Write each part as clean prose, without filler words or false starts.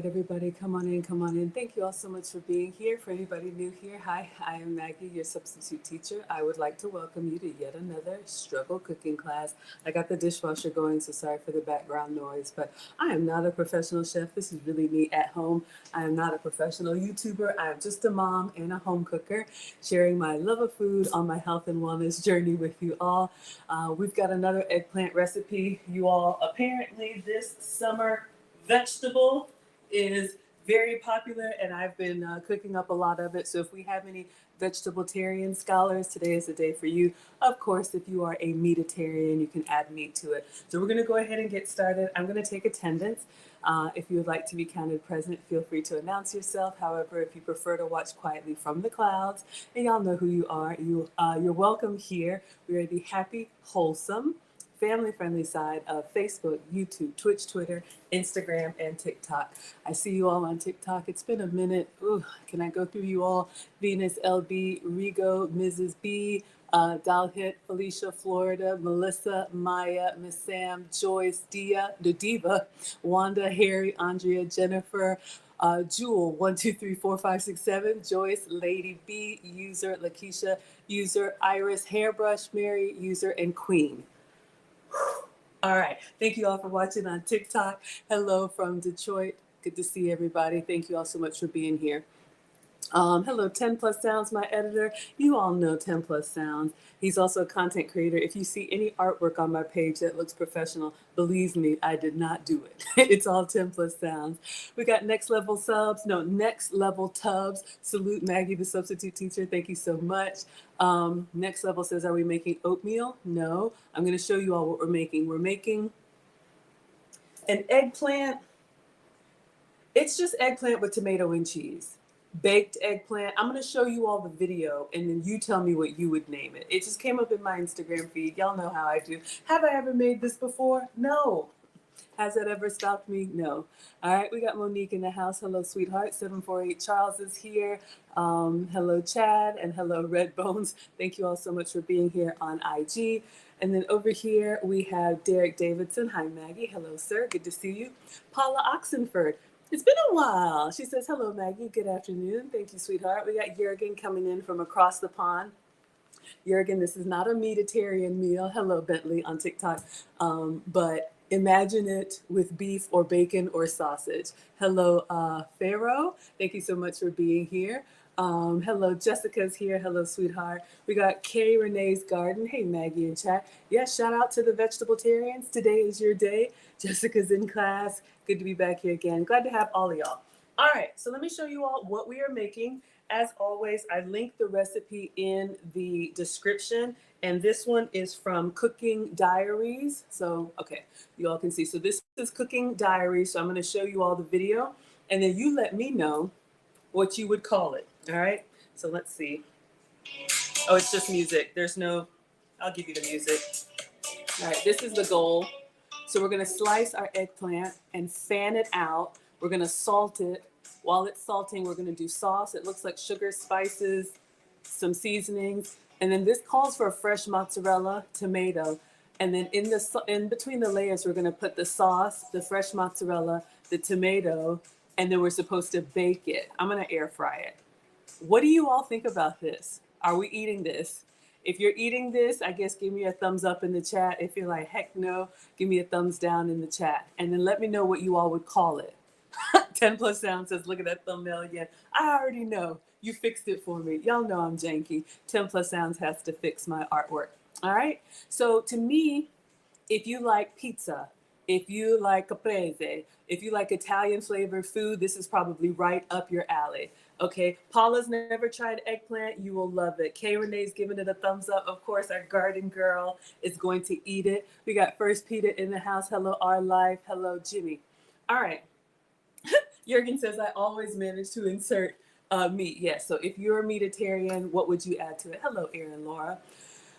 right, everybody, come on in, come on in. Thank you all so much for being here. For anybody new here, hi, I am Maggie, your substitute teacher. I would like to welcome you to yet another struggle cooking class. I got the dishwasher going, so sorry for the background noise, but I am not a professional chef. This is really me at home. I am not a professional YouTuber. I am just a mom and a home cooker, sharing my love of food on my health and wellness journey with you all. We've got another eggplant recipe. You all, apparently this summer, vegetable is very popular, and I've been cooking up a lot of it. So if we have any vegetarian scholars, today is the day for you. Of course, if you are a meatitarian, you can add meat to it. So we're going to go ahead and get started. I'm going to take attendance. If you would like to be counted present, feel free to announce yourself. However, if you prefer to watch quietly from the clouds, and y'all know who you are, you're welcome here. We're going to be happy, wholesome, family-friendly side of Facebook, YouTube, Twitch, Twitter, Instagram, and TikTok. I see you all on TikTok. It's been a minute. Ooh, can I go through you all? Venus, LB, Rigo, Mrs. B, Dalhit, Felicia, Florida, Melissa, Maya, Miss Sam, Joyce, Dia, the Diva, Wanda, Harry, Andrea, Jennifer, Jewel, 1 2 3 4 5 6 7, Joyce, Lady B, user, Lakeisha, user, Iris, Hairbrush, Mary, user, and Queen. All right. Thank you all for watching on TikTok. Hello from Detroit. Good to see everybody. Thank you all so much for being here. Hello, 10 Plus Sounds, my editor. You all know 10 Plus Sounds. He's also a content creator. If you see any artwork on my page that looks professional, believe me, I did not do it. It's all 10 Plus Sounds. We got Next Level Tubs. Salute Maggie, the substitute teacher. Thank you so much. Next Level says, are we making oatmeal? No. I'm going to show you all what we're making. We're making an eggplant. It's just eggplant with tomato and cheese. Baked eggplant. I'm going to show you all the video, and then you tell me what you would name it. It just came up in my Instagram feed. Y'all know how I do. Have I ever made this before? No. Has that ever stopped me? No. All right, we got Monique in the house. Hello, sweetheart. 748 Charles is here. Hello, Chad, and hello, Red Bones. Thank you all so much for being here on IG. And then over here, we have Derek Davidson. Hi, Maggie. Hello, sir. Good to see you. Paula Oxenford. It's been a while. She says, hello, Maggie. Good afternoon. Thank you, sweetheart. We got Jurgen coming in from across the pond. Jurgen, this is not a meatitarian meal. Hello, Bentley on TikTok. But imagine it with beef or bacon or sausage. Hello, Pharaoh. Thank you so much for being here. Hello, Jessica's here. Hello, sweetheart. We got Kay Renee's Garden. Hey, Maggie in chat. Yes, shout out to the vegetarians. Today is your day. Jessica's in class. Good to be back here again. Glad to have all of y'all. All right, so let me show you all what we are making. As always, I linked the recipe in the description, and this one is from Cooking Diaries. So, okay, you all can see. So this is Cooking Diaries. So I'm going to show you all the video, and then you let me know what you would call it. All right, so let's see. Oh, it's just music. There's no, I'll give you the music. All right, this is the goal. So we're going to slice our eggplant and fan it out. We're going to salt it. While it's salting, we're going to do sauce. It looks like sugar, spices, some seasonings. And then this calls for a fresh mozzarella, tomato. And then in between the layers, we're going to put the sauce, the fresh mozzarella, the tomato, and then we're supposed to bake it. I'm going to air fry it. What do you all think about this? Are we eating this? If you're eating this, I guess give me a thumbs up in the chat. If you're like, heck no, give me a thumbs down in the chat. And then let me know what you all would call it. 10 Plus Sound says, look at that thumbnail again. I already know. You fixed it for me. Y'all know I'm janky. 10 Plus Sounds has to fix my artwork. All right? So to me, if you like pizza, if you like caprese, if you like Italian flavored food, this is probably right up your alley. Okay, Paula's never tried eggplant. You will love it. Kay Renee's giving it a thumbs up. Of course, our garden girl is going to eat it. We got First Peter in the house. Hello, Our Life. Hello, Jimmy. All right. Jurgen says, I always manage to insert meat. Yes, so if you're a meatitarian, what would you add to it? Hello, Erin Laura.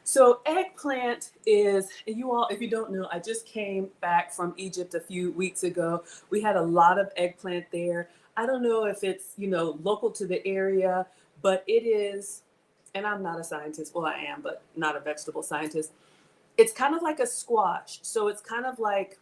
So eggplant is, you all, if you don't know, I just came back from Egypt a few weeks ago. We had a lot of eggplant there. I don't know if it's, local to the area, but it is, and I'm not a scientist. Well, I am, but not a vegetable scientist. It's kind of like a squash. So it's kind of like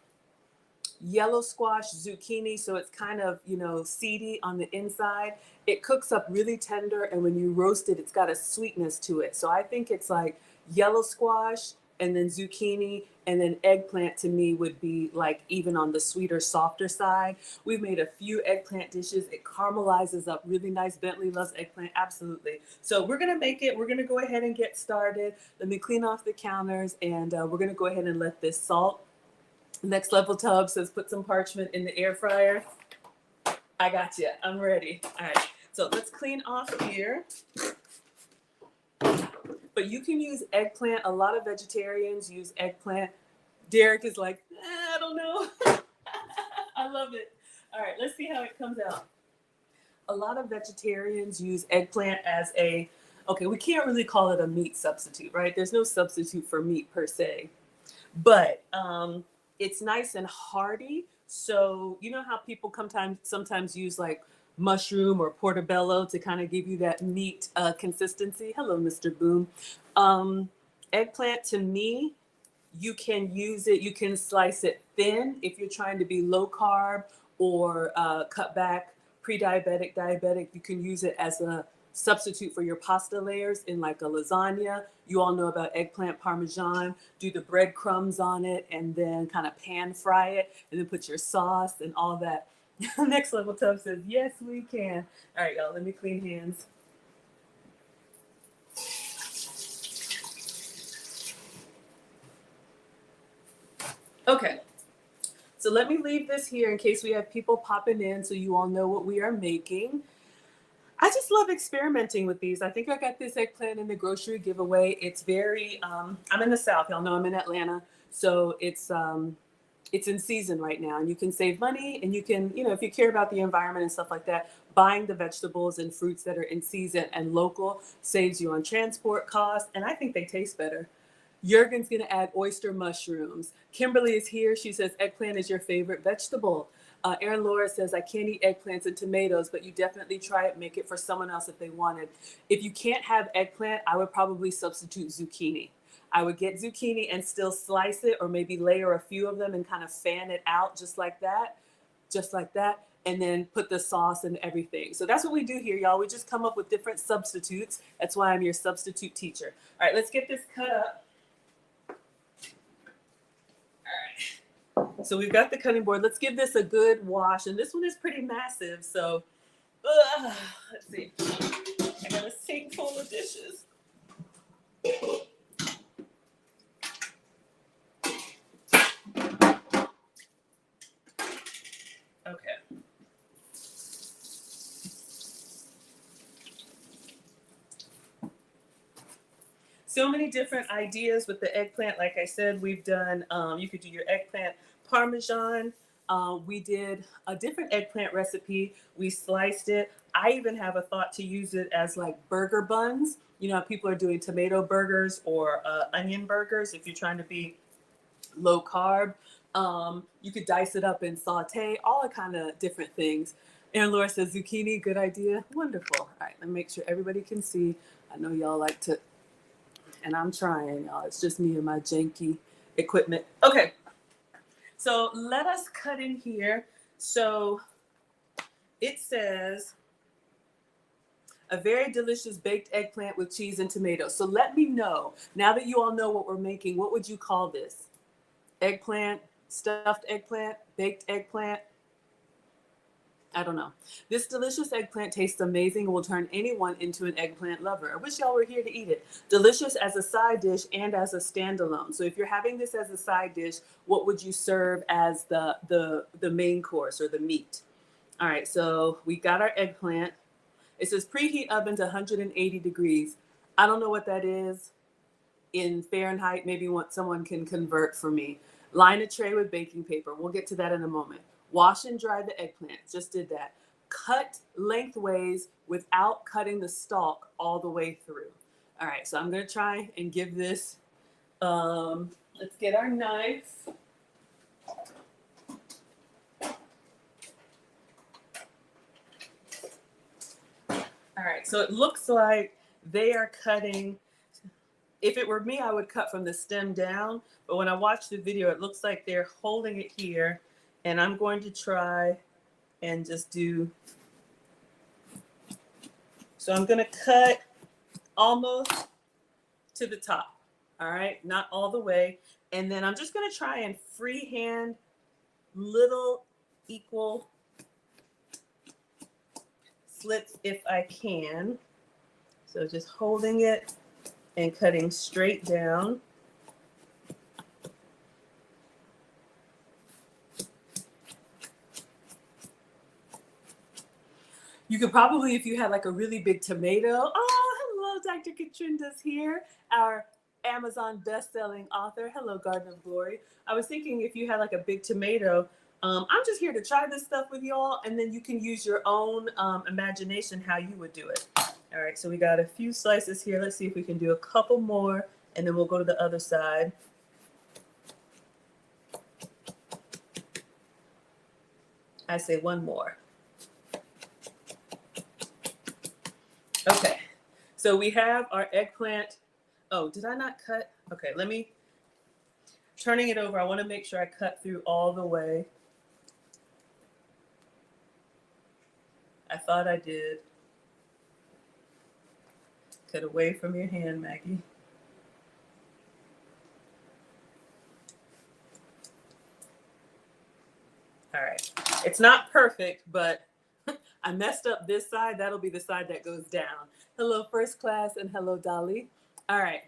yellow squash, zucchini, so it's kind of, you know, seedy on the inside. It cooks up really tender, and when you roast it, it's got a sweetness to it. So I think it's like yellow squash and then zucchini, and then eggplant to me would be like even on the sweeter, softer side. We've made a few eggplant dishes. It caramelizes up really nice. Bentley loves eggplant, absolutely. So we're gonna make it. We're gonna go ahead and get started. Let me clean off the counters, and we're gonna go ahead and let this salt. Next Level Tub says put some parchment in the air fryer. I got you. I'm ready. All right. So let's clean off here. But you can use eggplant. A lot of vegetarians use eggplant. Derek is like, I don't know. I love it. All right, let's see how it comes out. A lot of vegetarians use eggplant as a, okay, we can't really call it a meat substitute, right? There's no substitute for meat per se. But it's nice and hearty. So you know how people sometimes use like mushroom or portobello to kind of give you that meat consistency. Hello, Mr. Boom. Eggplant to me, you can use it. You can slice it thin if you're trying to be low carb or cut back, pre-diabetic, diabetic. You can use it as a substitute for your pasta layers in like a lasagna. You all know about eggplant parmesan. Do the breadcrumbs on it and then kind of pan fry it and then put your sauce and all that. Next Level Tub says, yes, we can. All right, y'all, let me clean hands. Okay, so let me leave this here in case we have people popping in so you all know what we are making. I just love experimenting with these. I think I got this eggplant in the grocery giveaway. It's very, I'm in the South, y'all know I'm in Atlanta. So it's in season right now, and you can save money, and you can, you know, if you care about the environment and stuff like that, buying the vegetables and fruits that are in season and local saves you on transport costs. And I think they taste better. Jurgen's going to add oyster mushrooms. Kimberly is here. She says eggplant is your favorite vegetable. Erin Laura says, I can't eat eggplants and tomatoes, but you definitely try it. Make it for someone else if they wanted. If you can't have eggplant, I would probably substitute zucchini. I would get zucchini and still slice it, or maybe layer a few of them and kind of fan it out just like that, and then put the sauce and everything. So that's what we do here, y'all. We just come up with different substitutes. That's why I'm your substitute teacher. All right, let's get this cut up. So we've got the cutting board. Let's give this a good wash. And this one is pretty massive. So let's see. I got a sink full of dishes. Okay. So many different ideas with the eggplant. Like I said, we've done, you could do your eggplant parmesan. We did a different eggplant recipe. We sliced it. I even have a thought to use it as like burger buns. You know, people are doing tomato burgers or onion burgers if you're trying to be low carb. You could dice it up and saute, all kind of different things. Aaron Laura says zucchini, good idea. Wonderful. All right, let me make sure everybody can see. I know y'all like to, and I'm trying, y'all. It's just me and my janky equipment. Okay, so let us cut in here. So it says a very delicious baked eggplant with cheese and tomatoes. So let me know, now that you all know what we're making, what would you call this? Eggplant, stuffed eggplant, baked eggplant? I don't know. This delicious eggplant tastes amazing and will turn anyone into an eggplant lover. I wish y'all were here to eat it. Delicious as a side dish and as a standalone. So if you're having this as a side dish, what would you serve as the main course or the meat? All right, so we got our eggplant. It says preheat oven to 180 degrees. I don't know what that is in Fahrenheit. Maybe someone can convert for me. Line a tray with baking paper. We'll get to that in a moment. Wash and dry the eggplant. Just did that. Cut lengthways without cutting the stalk all the way through. All right, so I'm going to try and give this, let's get our knife. All right, so it looks like they are cutting. If it were me, I would cut from the stem down. But when I watched the video, it looks like they're holding it here And I'm going to try and just do, so I'm going to cut almost to the top. All right, not all the way. And then I'm just going to try and freehand little equal slits if I can. So just holding it and cutting straight down. You could probably, if you had like a really big tomato. Oh, hello, Dr. Katrinda's here, our Amazon best-selling author. Hello, Garden of Glory. I was thinking if you had like a big tomato, I'm just here to try this stuff with y'all, and then you can use your own imagination how you would do it. All right, so we got a few slices here. Let's see if we can do a couple more, and then we'll go to the other side. I say one more. Okay, so we have our eggplant. Oh, did I not cut? Okay, let me, turning it over, I want to make sure I cut through all the way. I thought I did. Cut away from your hand, Maggie. All right, it's not perfect, but I messed up this side. That'll be the side that goes down. Hello, First Class, and hello, Dolly. All right.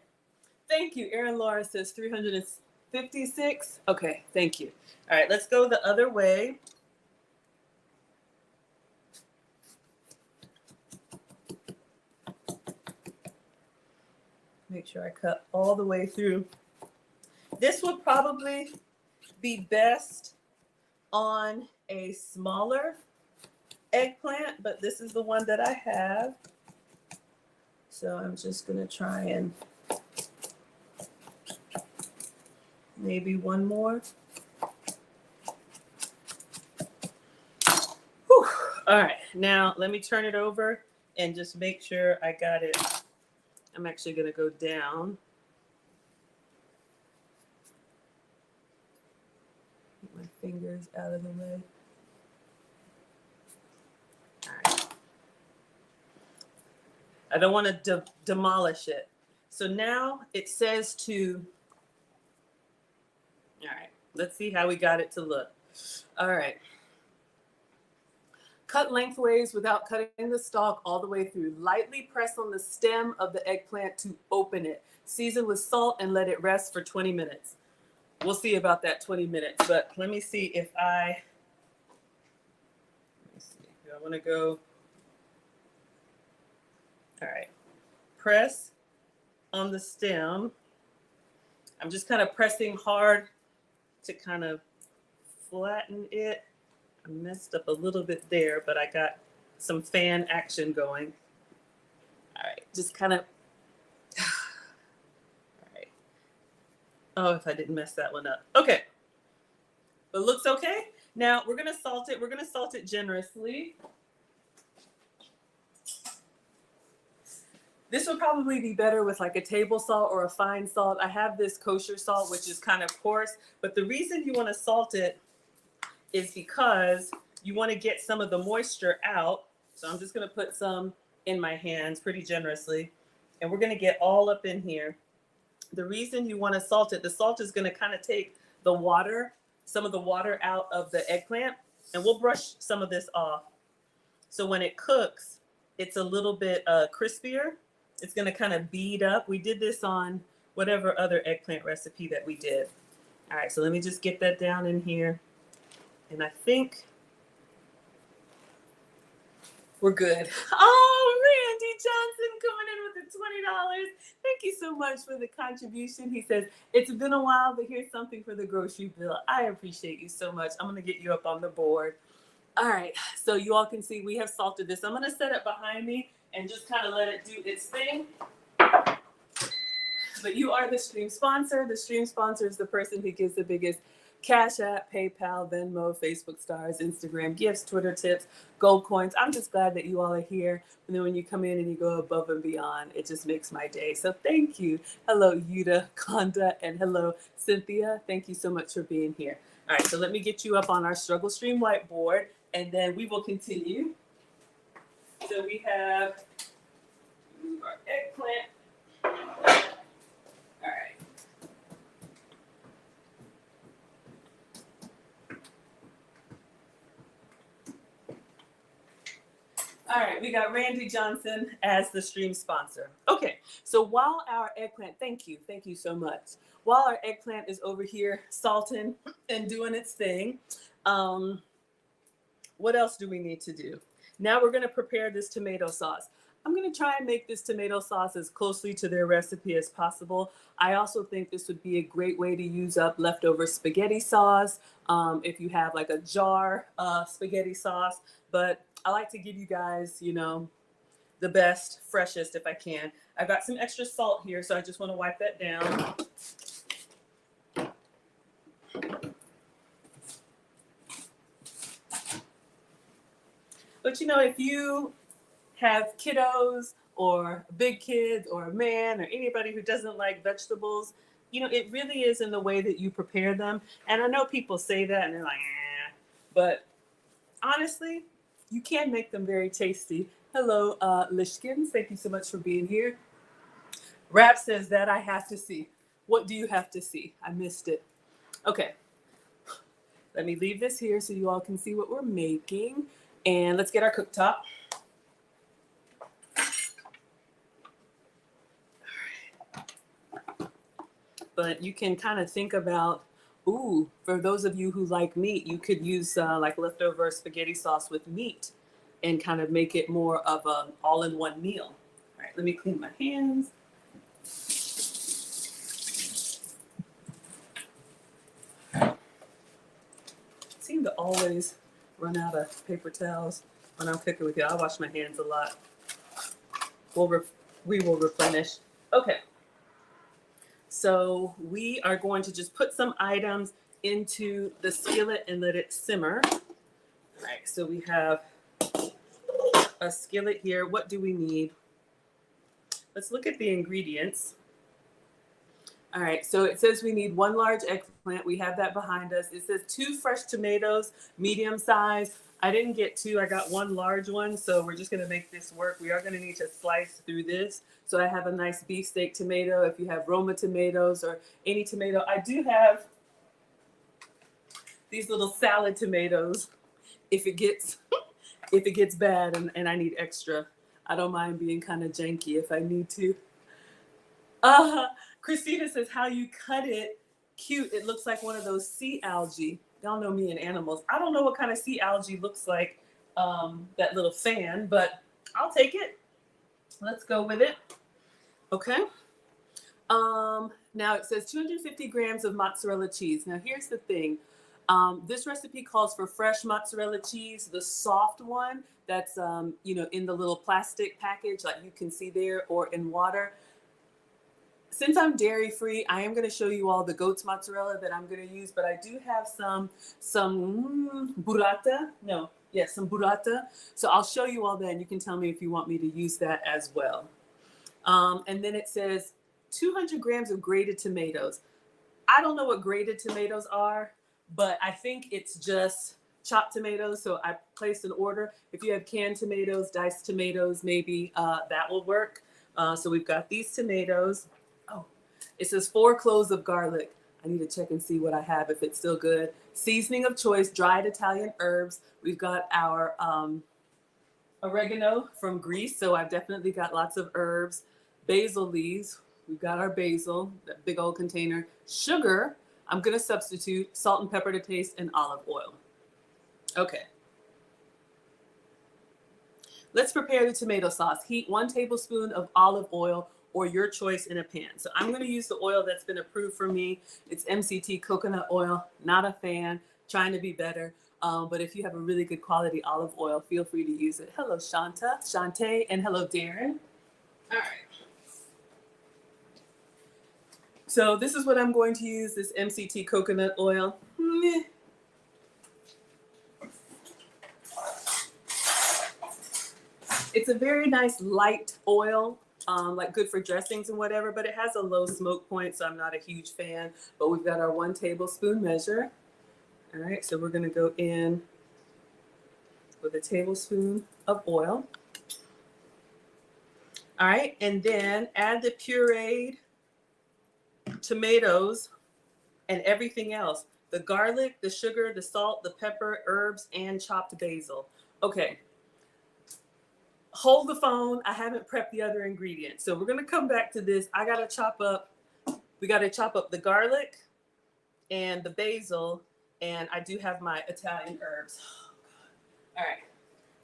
Thank you. Erin Laura says 356. Okay, thank you. All right, let's go the other way. Make sure I cut all the way through. This would probably be best on a smaller eggplant, but this is the one that I have. So I'm just gonna try and maybe one more. Whew. All right, now let me turn it over and just make sure I got it. I'm actually gonna go down. Get my fingers out of the way. All right. I don't want to demolish it. So now it says to, all right, let's see how we got it to look. All right. Cut lengthways without cutting the stalk all the way through. Lightly press on the stem of the eggplant to open it. Season with salt and let it rest for 20 minutes. We'll see about that 20 minutes, but let me see if let me see. I want to go. All right. Press on the stem. I'm just kind of pressing hard to kind of flatten it. I messed up a little bit there, but I got some fan action going. All right, just kind of, all right. Oh, if I didn't mess that one up. Okay, but looks okay. Now we're gonna salt it. We're gonna salt it generously. This would probably be better with like a table salt or a fine salt. I have this kosher salt, which is kind of coarse, but the reason you want to salt it is because you want to get some of the moisture out. So I'm just going to put some in my hands pretty generously, and we're going to get all up in here. The reason you want to salt it, the salt is going to kind of take the water, some of the water out of the eggplant, and we'll brush some of this off. So when it cooks, it's a little bit crispier. It's going to kind of bead up. We did this on whatever other eggplant recipe that we did. All right, so let me just get that down in here. And I think we're good. Oh, Randy Johnson coming in with the $20. Thank you so much for the contribution. He says, it's been a while, but here's something for the grocery bill. I appreciate you so much. I'm going to get you up on the board. All right, so you all can see we have salted this. I'm going to set it behind me and just kind of let it do its thing. But you are the stream sponsor. The stream sponsor is the person who gives the biggest Cash App, PayPal, Venmo, Facebook stars, Instagram gifts, Twitter tips, gold coins. I'm just glad that you all are here. And then when you come in and you go above and beyond, it just makes my day. So thank you. Hello, Yuda, Konda, and hello, Cynthia. Thank you so much for being here. All right, so let me get you up on our struggle stream whiteboard, and then we will continue. So we have our eggplant. All right. All right, we got Randy Johnson as the stream sponsor. Okay, so while our eggplant, thank you so much. While our eggplant is over here salting and doing its thing, what else do we need to do? Now we're gonna prepare this tomato sauce. I'm gonna try and make this tomato sauce as closely to their recipe as possible. I also think this would be a great way to use up leftover spaghetti sauce if you have like a jar spaghetti sauce. But I like to give you guys, you know, the best, freshest if I can. I've got some extra salt here, so I just want to wipe that down. But you know, if you have kiddos or big kids or a man or anybody who doesn't like vegetables, you know, it really is in the way that you prepare them. And I know people say that and they're like, but honestly, you can make them very tasty. Hello, Lishkins. Thank you so much for being here. Rap says that I have to see. What do you have to see? I missed it. Okay. Let me leave this here so you all can see what we're making. And let's get our cooktop. But you can kind of think about, ooh, for those of you who like meat, you could use like leftover spaghetti sauce with meat and kind of make it more of an all-in-one meal. All right, let me clean my hands. I seem to always run out of paper towels when I'm cooking with you. I wash my hands a lot. We will replenish. Okay. So we are going to just put some items into the skillet and let it simmer. All right, so we have a skillet here. What do we need? Let's look at the ingredients. All right, so it says we need 1 large eggplant. We have that behind us. It says 2 fresh tomatoes, medium size. I didn't get 2, I got 1 large one, so we're just gonna make this work. We are gonna need to slice through this. So I have a nice beefsteak tomato. If you have Roma tomatoes or any tomato, I do have these little salad tomatoes. If it gets bad and I need extra, I don't mind being kind of janky if I need to. Christina says, how you cut it, cute. It looks like one of those sea algae. Y'all know me and animals. I don't know what kind of sea algae looks like, that little fan, but I'll take it. Let's go with it. Okay. Now it says 250 grams of mozzarella cheese. Now here's the thing. This recipe calls for fresh mozzarella cheese, the soft one that's, you know, in the little plastic package like you can see there or in water. Since I'm dairy free, I am going to show you all the goat's mozzarella that I'm going to use, but I do have some burrata. No, yes, some burrata. So I'll show you all that and you can tell me if you want me to use that as well. And then it says 200 grams of grated tomatoes. I don't know what grated tomatoes are, but I think it's just chopped tomatoes. So I placed an order. If you have canned tomatoes, diced tomatoes, maybe that will work. So we've got these tomatoes. Oh, it says 4 cloves of garlic. I need to check and see what I have, if it's still good. Seasoning of choice, dried Italian herbs. We've got our oregano from Greece. So I've definitely got lots of herbs. Basil leaves. We've got our basil, that big old container. Sugar, I'm going to substitute salt and pepper to taste and olive oil. Okay. Let's prepare the tomato sauce. Heat 1 tablespoon of olive oil or your choice in a pan. So I'm going to use the oil that's been approved for me. It's MCT coconut oil. Not a fan, trying to be better. But if you have a really good quality olive oil, feel free to use it. Hello, Shantae, and hello, Darren. All right. So this is what I'm going to use, this MCT coconut oil. It's a very nice light oil, like good for dressings and whatever, but it has a low smoke point, so I'm not a huge fan. But we've got our 1 tablespoon measure. All right, so we're gonna go in with a tablespoon of oil. All right, and then add the pureed tomatoes and everything else. The garlic, the sugar, the salt, the pepper, herbs, and chopped basil. Okay, hold the phone. I haven't prepped the other ingredients. So we're gonna come back to this. We gotta chop up the garlic and the basil, and I do have my Italian herbs. All right,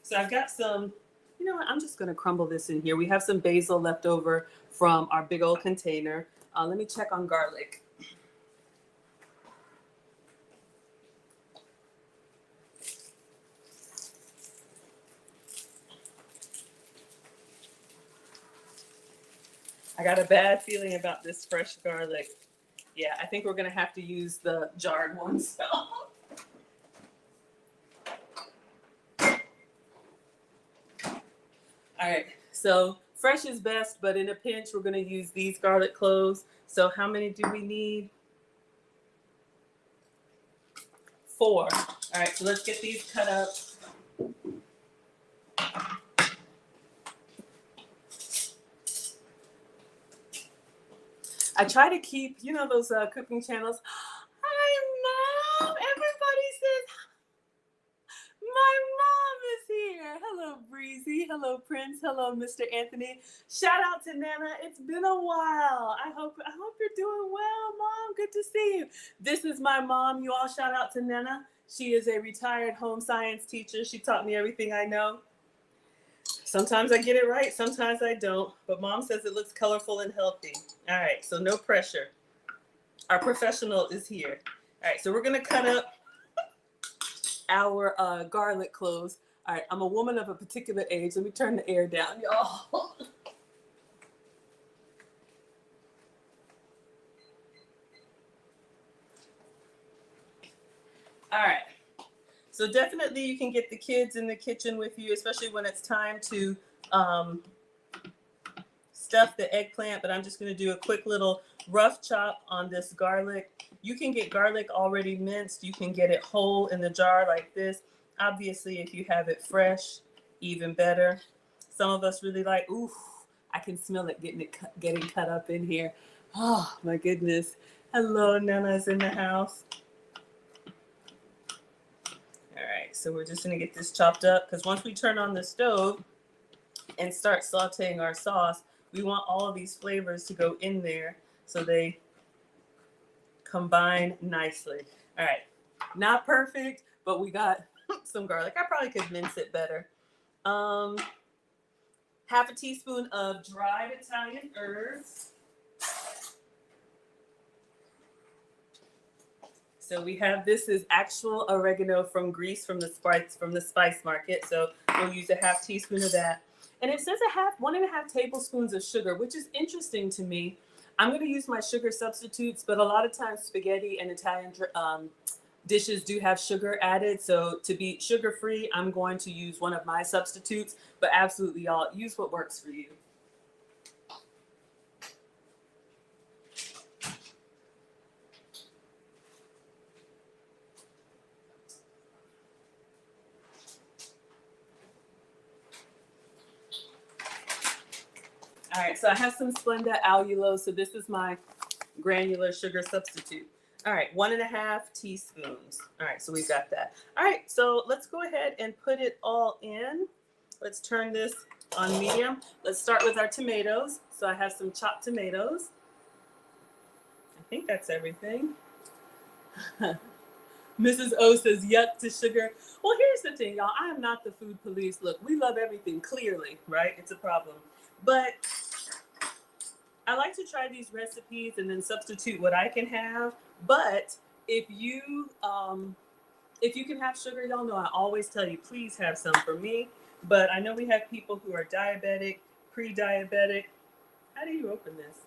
so I've got some, you know what, I'm just gonna crumble this in here. We have some basil left over from our big old container. Let me check on garlic. I got a bad feeling about this fresh garlic. Yeah, I think we're gonna have to use the jarred ones. All right, so fresh is best, but in a pinch, we're gonna use these garlic cloves. So how many do we need? 4. All right, so let's get these cut up. I try to keep, you know, those cooking channels. Hi, Mom. Everybody says, my mom is here. Hello, Breezy. Hello, Prince. Hello, Mr. Anthony. Shout out to Nana. It's been a while. I hope you're doing well, Mom. Good to see you. This is my mom. You all shout out to Nana. She is a retired home science teacher. She taught me everything I know. Sometimes I get it right, sometimes I don't. But Mom says it looks colorful and healthy. All right, so no pressure. Our professional is here. All right, so we're gonna cut up our garlic cloves. All right, I'm a woman of a particular age. Let me turn the air down, y'all. All right. So definitely you can get the kids in the kitchen with you, especially when it's time to stuff the eggplant, but I'm just gonna do a quick little rough chop on this garlic. You can get garlic already minced. You can get it whole in the jar like this. Obviously, if you have it fresh, even better. Some of us really like, ooh, I can smell it getting cut up in here. Oh my goodness. Hello, Nana's in the house. All right, so we're just gonna get this chopped up because once we turn on the stove and start sauteing our sauce, we want all of these flavors to go in there so they combine nicely. All right, not perfect, but we got some garlic. I probably could mince it better. Half a teaspoon of dried Italian herbs. So we have, this is actual oregano from Greece, from the spice market. So we'll use a half teaspoon of that. And it says 1.5 tablespoons of sugar, which is interesting to me. I'm going to use my sugar substitutes, but a lot of times spaghetti and Italian dishes do have sugar added. So to be sugar free, I'm going to use one of my substitutes, but absolutely y'all use what works for you. All right, so I have some Splenda allulose. So this is my granular sugar substitute. All right, 1.5 teaspoons. All right, so we've got that. All right, so let's go ahead and put it all in. Let's turn this on medium. Let's start with our tomatoes. So I have some chopped tomatoes. I think that's everything. Mrs. O says, yuck to sugar. Well, here's the thing, y'all. I am not the food police. Look, we love everything, clearly, right? It's a problem. But I like to try these recipes and then substitute what I can have. But if you can have sugar, y'all know I always tell you, please have some for me. But I know we have people who are diabetic, pre-diabetic. How do you open this?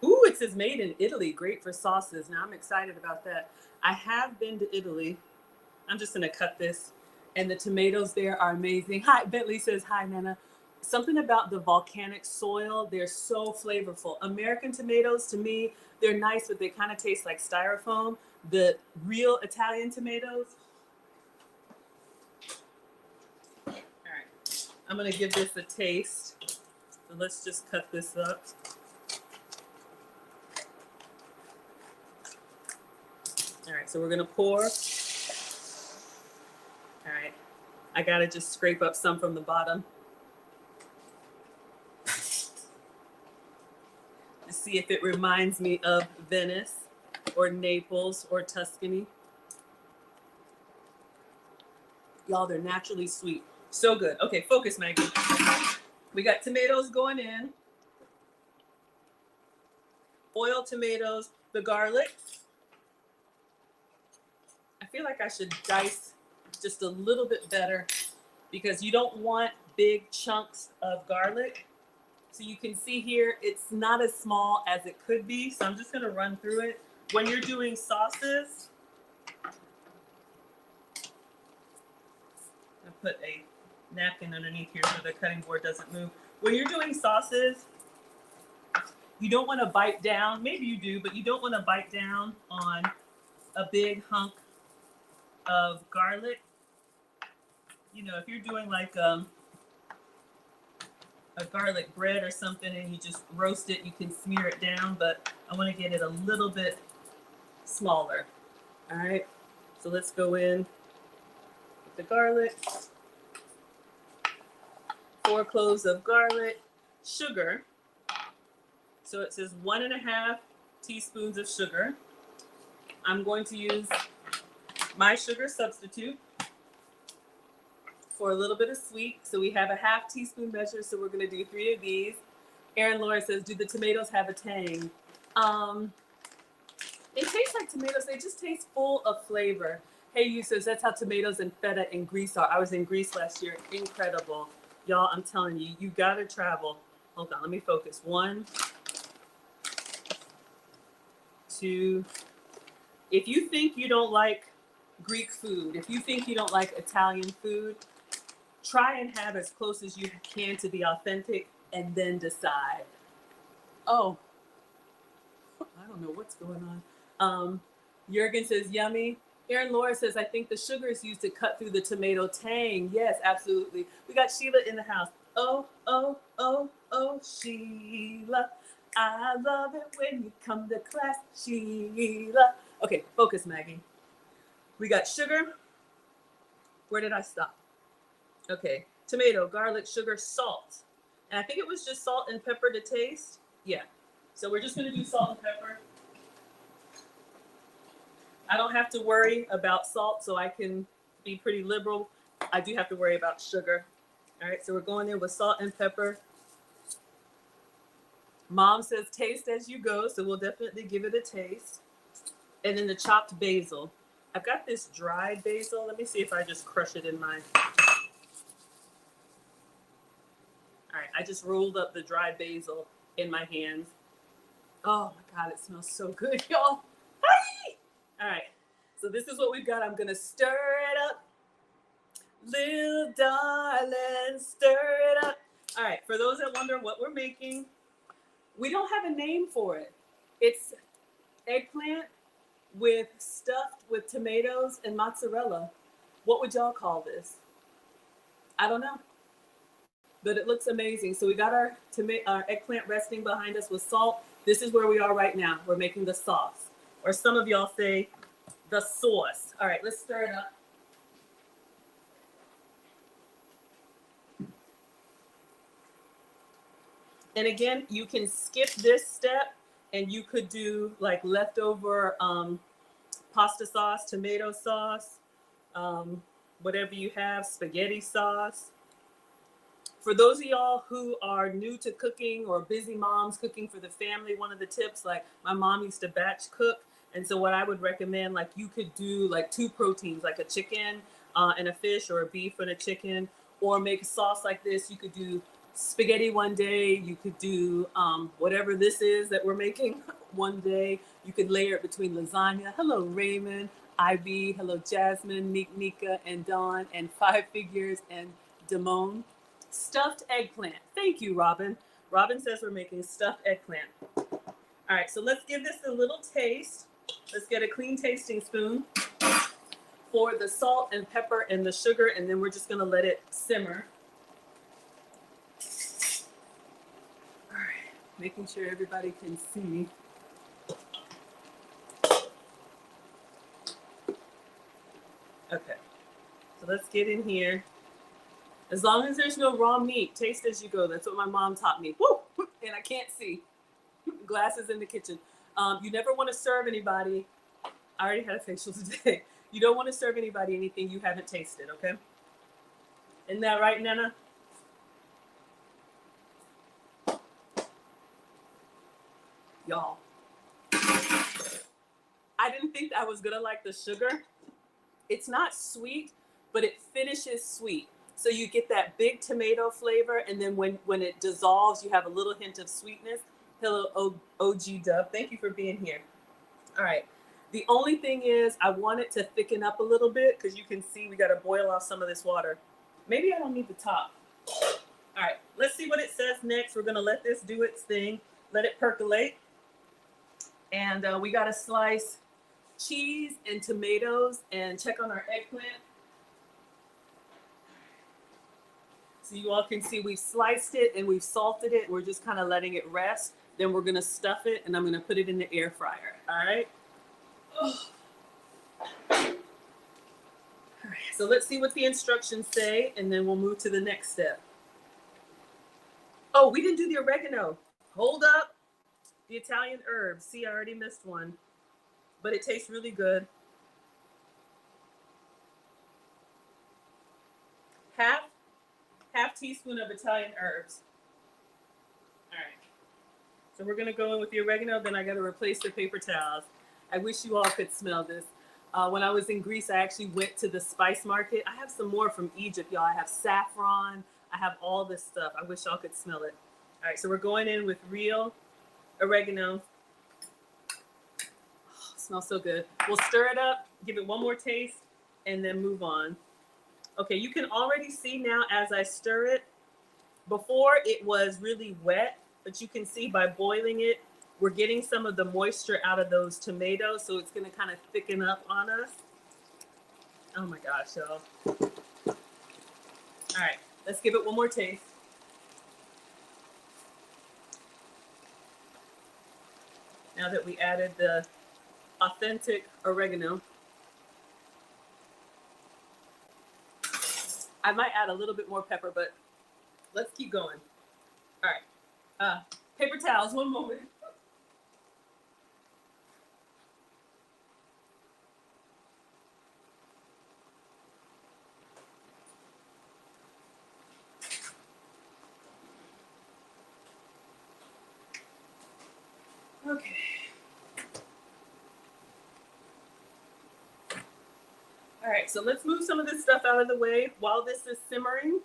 Ooh, it says made in Italy. Great for sauces. Now I'm excited about that. I have been to Italy. I'm just going to cut this. And the tomatoes there are amazing. Hi, Bentley says, hi, Nana. something about the volcanic soil, they're so flavorful. American tomatoes, to me, they're nice, but they kind of taste like styrofoam. The real Italian tomatoes, all right, I'm gonna give this a taste. So let's just cut this up. All right, so we're gonna pour. All right, I gotta just scrape up some from the bottom to see if it reminds me of Venice or Naples or Tuscany. Y'all, they're naturally sweet. So good. Okay, focus, Maggie. We got tomatoes going in. Oil tomatoes, the garlic. I feel like I should dice just a little bit better because you don't want big chunks of garlic. So you can see here, it's not as small as it could be. So I'm just gonna run through it. When you're doing sauces, I put a napkin underneath here so the cutting board doesn't move. When you're doing sauces, you don't want to bite down. Maybe you do, but you don't want to bite down on a big hunk of garlic. You know, if you're doing like a garlic bread or something and you just roast it, you can smear it down, but I want to get it a little bit smaller. All right, so let's go in with the garlic. 4 cloves of garlic, sugar. So it says 1.5 teaspoons of sugar. I'm going to use my sugar substitute for a little bit of sweet. So we have a 1/2 teaspoon measure. So we're going to do 3 of these. Erin Laura says, do the tomatoes have a tang? They taste like tomatoes. They just taste full of flavor. Hey, you says that's how tomatoes and feta in Greece are. I was in Greece last year. Incredible. Y'all, I'm telling you, you got to travel. Hold on, let me focus. 1, 2. If you think you don't like Greek food, if you think you don't like Italian food, try and have as close as you can to the authentic and then decide. Oh, I don't know what's going on. Jurgen says, yummy. Erin Laura says, I think the sugar is used to cut through the tomato tang. Yes, absolutely. We got Sheila in the house. Oh, oh, oh, oh, Sheila. I love it when you come to class, Sheila. Okay, focus, Maggie. We got sugar. Where did I stop? Okay, tomato, garlic, sugar, salt. And I think it was just salt and pepper to taste. Yeah, so we're just gonna do salt and pepper. I don't have to worry about salt, so I can be pretty liberal. I do have to worry about sugar. All right, so we're going in with salt and pepper. Mom says taste as you go, so we'll definitely give it a taste. And then the chopped basil. I've got this dried basil. Let me see if I just crush it in my... All right, I just rolled up the dried basil in my hands. Oh my God, it smells so good, y'all. Hi! All right, so this is what we've got. I'm gonna stir it up. Little darling, stir it up. All right, for those that wonder what we're making, we don't have a name for it. It's eggplant stuffed with tomatoes and mozzarella. What would y'all call this? I don't know, but it looks amazing. So we got our eggplant resting behind us with salt. This is where we are right now. We're making the sauce, or some of y'all say the sauce. All right, let's stir it up. And again, you can skip this step and you could do like leftover pasta sauce, tomato sauce, whatever you have, spaghetti sauce. For those of y'all who are new to cooking or busy moms cooking for the family, one of the tips, like my mom used to batch cook. And so what I would recommend, like you could do like 2 proteins, like a chicken and a fish, or a beef and a chicken, or make a sauce like this. You could do spaghetti one day. You could do whatever this is that we're making one day. You could layer it between lasagna. Hello, Raymond, IB. Hello, Jasmine, Nika, and Dawn, and 5 Figures, and Damone. stuffed eggplant. Thank you, Robin. Robin says we're making stuffed eggplant. All right, so let's give this a little taste. Let's get a clean tasting spoon for the salt and pepper and the sugar, and then we're just gonna let it simmer. All right, making sure everybody can see. Okay, so let's get in here. As long as there's no raw meat, taste as you go. That's what my mom taught me. Woo! And I can't see. Glasses in the kitchen. You never want to serve anybody. I already had a facial today. You don't want to serve anybody anything you haven't tasted, okay? Isn't that right, Nana? Y'all, I didn't think I was gonna like the sugar. It's not sweet, but it finishes sweet. So you get that big tomato flavor, and then when it dissolves, you have a little hint of sweetness. Hello, OG Dub. Thank you for being here. All right. The only thing is I want it to thicken up a little bit because you can see we got to boil off some of this water. Maybe I don't need the top. All right. Let's see what it says next. We're going to let this do its thing. Let it percolate. And we got to slice cheese and tomatoes and check on our eggplant. So you all can see we've sliced it and we've salted it. We're just kind of letting it rest. Then we're going to stuff it and I'm going to put it in the air fryer. All right. Oh. All right. So let's see what the instructions say and then we'll move to the next step. Oh, we didn't do the oregano. Hold up. The Italian herbs. See, I already missed one. But it tastes really good. Half teaspoon of Italian herbs. All right. So we're gonna go in with the oregano, then I gotta replace the paper towels. I wish you all could smell this. When I was in Greece, I actually went to the spice market. I have some more from Egypt, y'all. I have saffron, I have all this stuff. I wish y'all could smell it. All right, so we're going in with real oregano. Oh, smells so good. We'll stir it up, give it one more taste, and then move on. Okay, you can already see now as I stir it. Before it was really wet, but you can see by boiling it, we're getting some of the moisture out of those tomatoes, so it's gonna kind of thicken up on us. Oh my gosh, y'all. All right, let's give it one more taste. Now that we added the authentic oregano, I might add a little bit more pepper, but let's keep going. All right, paper towels, one moment. Okay. All right, so let's move some of this stuff out of the way. While this is simmering,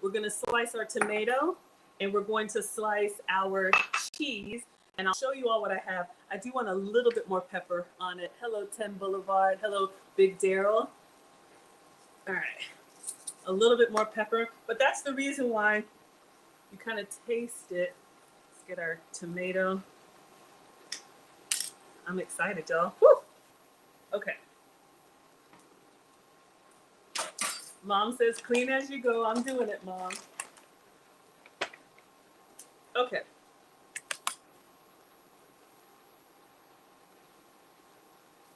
we're gonna slice our tomato and we're going to slice our cheese. And I'll show you all what I have. I do want a little bit more pepper on it. Hello, 10 Boulevard. Hello, Big Daryl. All right, a little bit more pepper, but that's the reason why you kind of taste it. Let's get our tomato. I'm excited, y'all. Woo! Okay. Mom says, clean as you go. I'm doing it, Mom. Okay.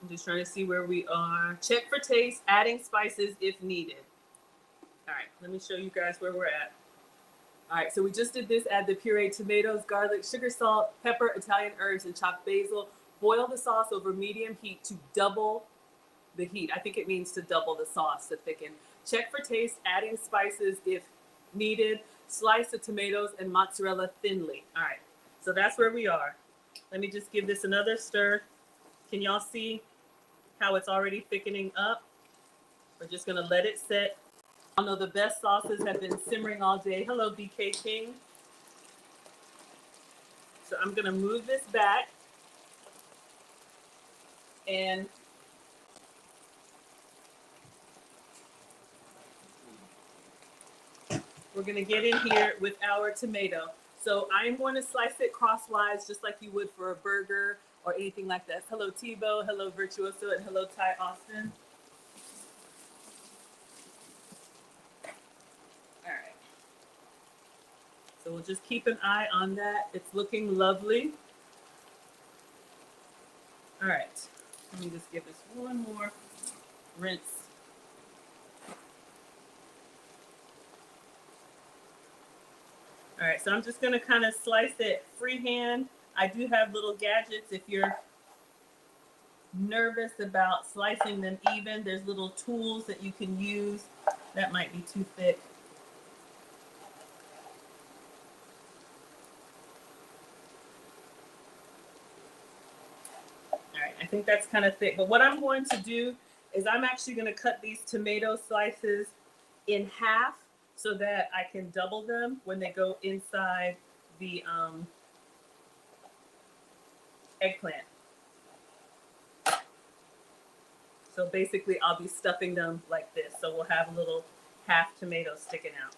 I'm just trying to see where we are. Check for taste, adding spices if needed. All right, let me show you guys where we're at. All right, so we just did this. Add the pureed tomatoes, garlic, sugar, salt, pepper, Italian herbs, and chopped basil. Boil the sauce over medium heat to double the heat. I think it means to double the sauce to thicken. Check for taste, adding spices if needed. Slice the tomatoes and mozzarella thinly. All right, so that's where we are. Let me just give this another stir. Can y'all see how it's already thickening up? We're just gonna let it set. I know the best sauces have been simmering all day. Hello, BK King. So I'm gonna move this back. And we're gonna get in here with our tomato. So I'm going to slice it crosswise, just like you would for a burger or anything like that. Hello, Tebow. Hello, Virtuoso. And hello, Ty Austin. All right. So we'll just keep an eye on that. It's looking lovely. All right. Let me just give this one more rinse. All right, so I'm just gonna kind of slice it freehand. I do have little gadgets if you're nervous about slicing them even. There's little tools that you can use. That might be too thick. All right, I think that's kind of thick. But what I'm going to do is I'm actually going to cut these tomato slices in half so that I can double them when they go inside the eggplant. So basically I'll be stuffing them like this. So we'll have a little half tomato sticking out.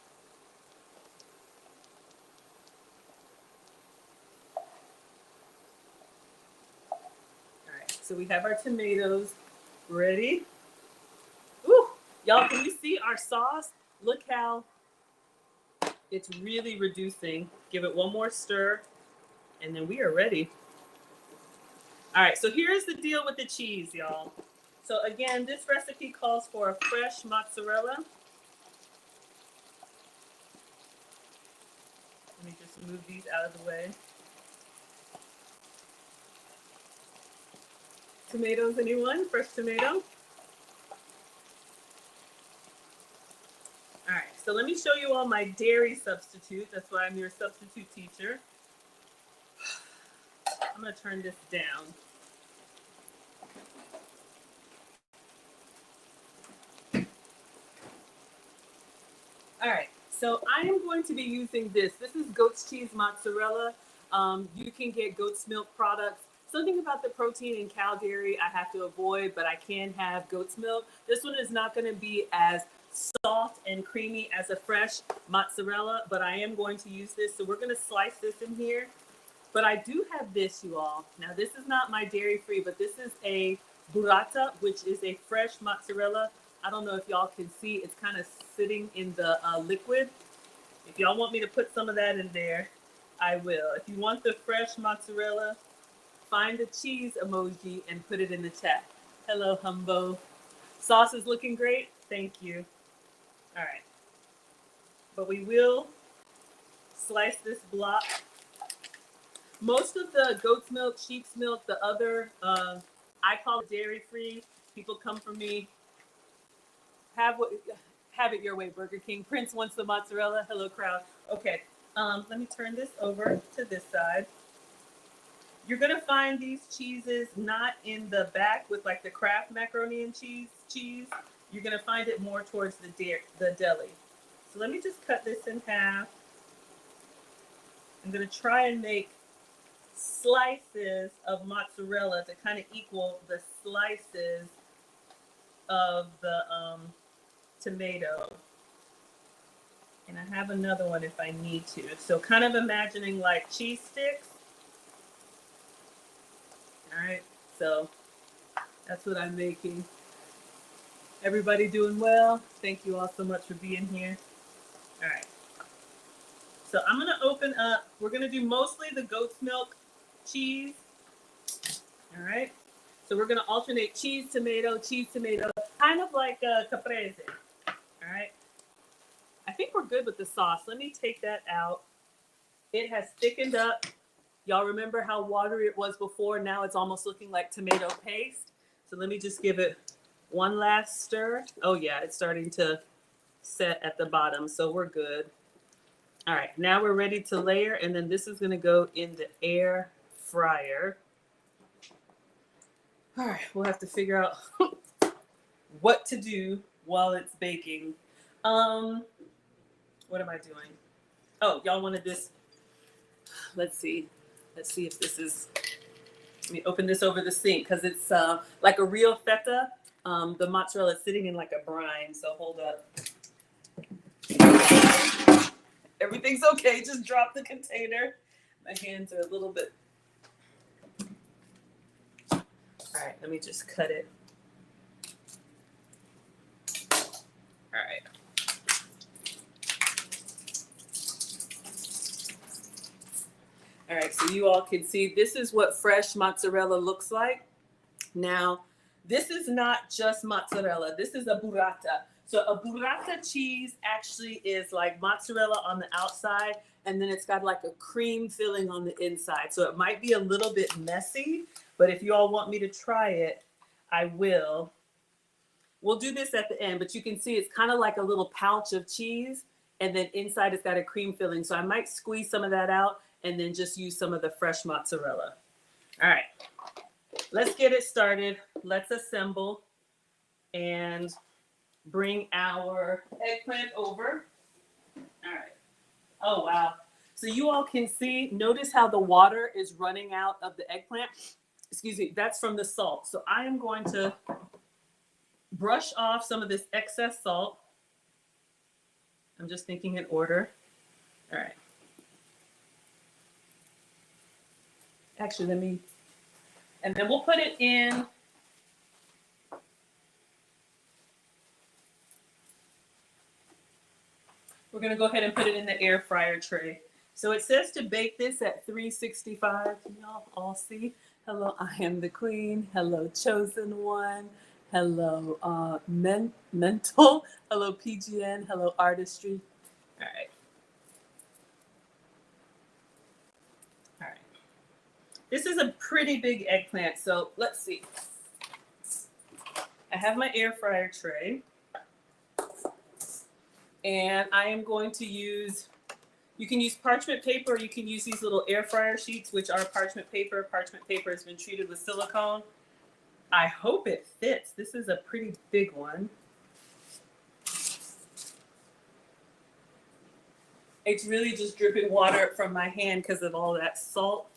All right, so we have our tomatoes ready. Ooh, y'all, can you see our sauce? Look how it's really reducing. Give it one more stir, and then we are ready. All right, so here's the deal with the cheese, y'all. So again, this recipe calls for a fresh mozzarella. Let me just move these out of the way. Tomatoes, anyone? Fresh tomato? All right, so let me show you all my dairy substitute. That's why I'm your substitute teacher. I'm gonna turn this down. All right, so I am going to be using this. This is goat's cheese mozzarella. You can get goat's milk products. Something about the protein in cow dairy I have to avoid, but I can have goat's milk. This one is not gonna be as soft and creamy as a fresh mozzarella, but I am going to use this. So we're gonna slice this in here. But I do have this, you all. Now this is not my dairy free, but this is a burrata, which is a fresh mozzarella. I don't know if y'all can see, it's kind of sitting in the liquid. If y'all want me to put some of that in there, I will. If you want the fresh mozzarella, find the cheese emoji and put it in the chat. Hello, Humbo. Sauce is looking great. Thank you. All right. But we will slice this block. Most of the goat's milk, sheep's milk, the other, I call it dairy free. People come from me. Have it your way, Burger King. Prince wants the mozzarella. Hello, crowd. Okay, let me turn this over to this side. You're gonna find these cheeses not in the back with like the Kraft macaroni and cheese. You're gonna find it more towards the deli. So let me just cut this in half. I'm gonna try and make slices of mozzarella to kind of equal the slices of the tomato. And I have another one if I need to. So kind of imagining like cheese sticks. All right, so that's what I'm making. Everybody doing well? Thank you all so much for being here. All right. So I'm gonna open up, we're gonna do mostly the goat's milk cheese. All right. So we're gonna alternate cheese, tomato, kind of like a caprese. All right. I think we're good with the sauce. Let me take that out. It has thickened up. Y'all remember how watery it was before? Now it's almost looking like tomato paste. So let me just give it one last stir. Oh yeah, it's starting to set at the bottom, so we're good. All right, now we're ready to layer, and then this is gonna go in the air fryer. All right, we'll have to figure out what to do while it's baking. What am I doing? Oh, y'all wanted this. Let's see if this is, let me open this over the sink because it's like a real feta. The mozzarella is sitting in like a brine, so hold up. Everything's okay. Just drop the container. My hands are a little bit. All right, let me just cut it. All right. All right, so you all can see this is what fresh mozzarella looks like. Now, this is not just mozzarella. This is a burrata. So a burrata cheese actually is like mozzarella on the outside, and then it's got like a cream filling on the inside. So it might be a little bit messy, but if you all want me to try it, I will. We'll do this at the end, but you can see it's kind of like a little pouch of cheese, and then inside it's got a cream filling. So I might squeeze some of that out and then just use some of the fresh mozzarella. All right, let's get it started. Let's assemble and bring our eggplant over. All right. Oh, wow. So you all can see, notice how the water is running out of the eggplant. Excuse me, that's from the salt. So I am going to brush off some of this excess salt. I'm just thinking in order. All right. Actually, and then we'll put it in. We're going to go ahead and put it in the air fryer tray. So it says to bake this at 365. Can y'all all see? Hello, I am the queen. Hello, chosen one. Hello, mental. Hello, PGN. Hello, artistry. All right. All right. This is a pretty big eggplant. So let's see. I have my air fryer tray. And I am going to use, you can use parchment paper, or you can use these little air fryer sheets, which are parchment paper. Parchment paper has been treated with silicone. I hope it fits. This is a pretty big one. It's really just dripping water from my hand because of all that salt.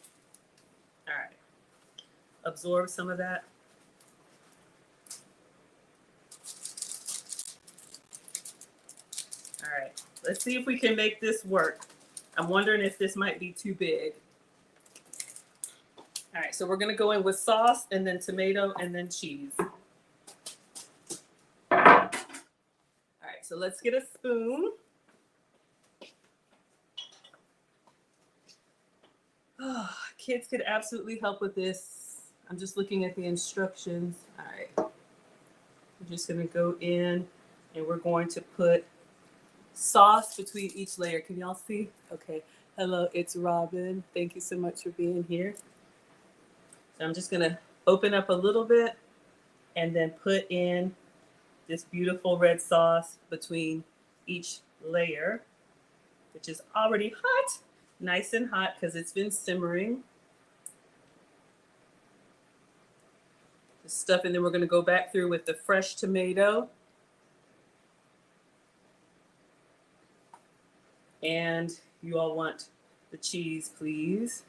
All right. Absorb some of that. All right, let's see if we can make this work. I'm wondering if this might be too big. All right, so we're gonna go in with sauce and then tomato and then cheese. All right, so let's get a spoon. Oh, kids could absolutely help with this. I'm just looking at the instructions. All right, we're just gonna go in and we're going to put sauce between each layer. Can y'all see? Okay. Hello, it's Robin. Thank you so much for being here. So I'm just gonna open up a little bit and then put in this beautiful red sauce between each layer, which is already hot, nice and hot because it's been simmering. The stuff, and then we're gonna go back through with the fresh tomato. And you all want the cheese, please.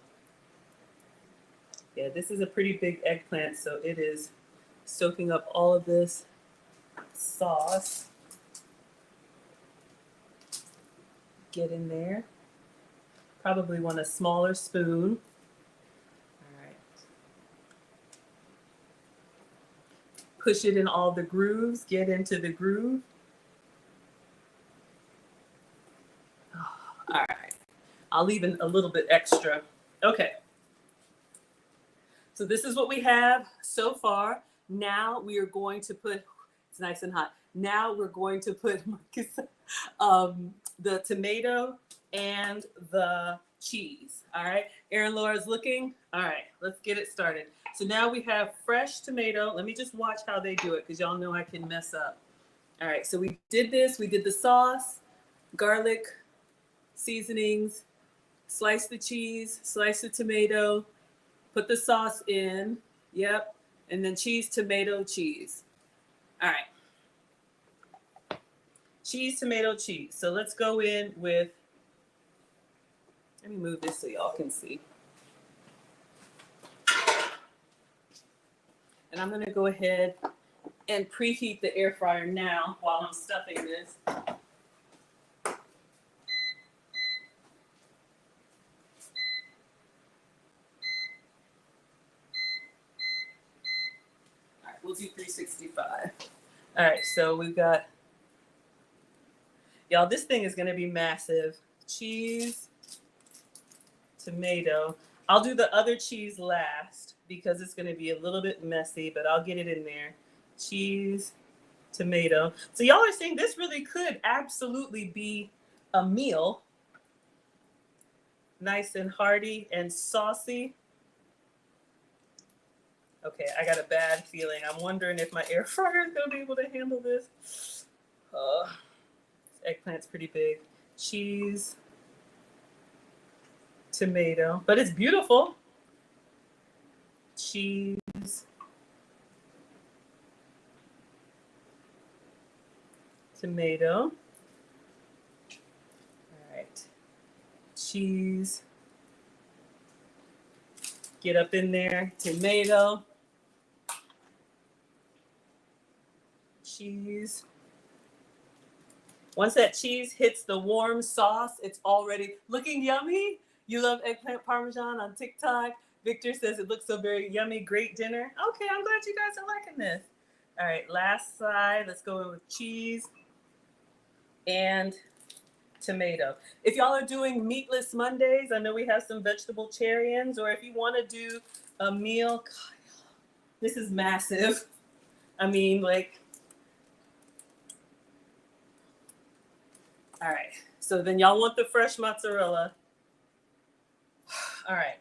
Yeah, this is a pretty big eggplant, so it is soaking up all of this sauce. Get in there. Probably want a smaller spoon. All right. Push it in all the grooves. Get into the groove. All right, I'll leave a little bit extra. Okay. So this is what we have so far. Now we are going to put, it's nice and hot. Now we're going to put the tomato and the cheese. All right, Erin Laura's looking. All right, let's get it started. So now we have fresh tomato. Let me just watch how they do it because y'all know I can mess up. All right, so we did this. We did the sauce, garlic, seasonings, slice the cheese, slice the tomato, put the sauce in, yep, and then cheese, tomato, cheese. All right. Cheese, tomato, cheese. So let's go in with, let me move this so y'all can see. And I'm gonna go ahead and preheat the air fryer now while I'm stuffing this. we'll do 365. All right, so we've got, y'all, this thing is going to be massive. Cheese, tomato. I'll do the other cheese last because it's going to be a little bit messy, but I'll get it in there. Cheese, tomato. So y'all are saying this really could absolutely be a meal. Nice and hearty and saucy. Okay, I got a bad feeling. I'm wondering if my air fryer is going to be able to handle this. Eggplant's pretty big. Cheese, tomato, but it's beautiful. Cheese, tomato. All right. Cheese. Get up in there. Tomato. Cheese. Once that cheese hits the warm sauce, it's already looking yummy. You love eggplant parmesan on TikTok. Victor says it looks so very yummy. Great dinner. Okay, I'm glad you guys are liking this. All right, last side. Let's go in with cheese and tomato. If y'all are doing meatless Mondays, I know we have some vegetarians, or if you want to do a meal, God, this is massive. I mean, like, all right. So then y'all want the fresh mozzarella. All right.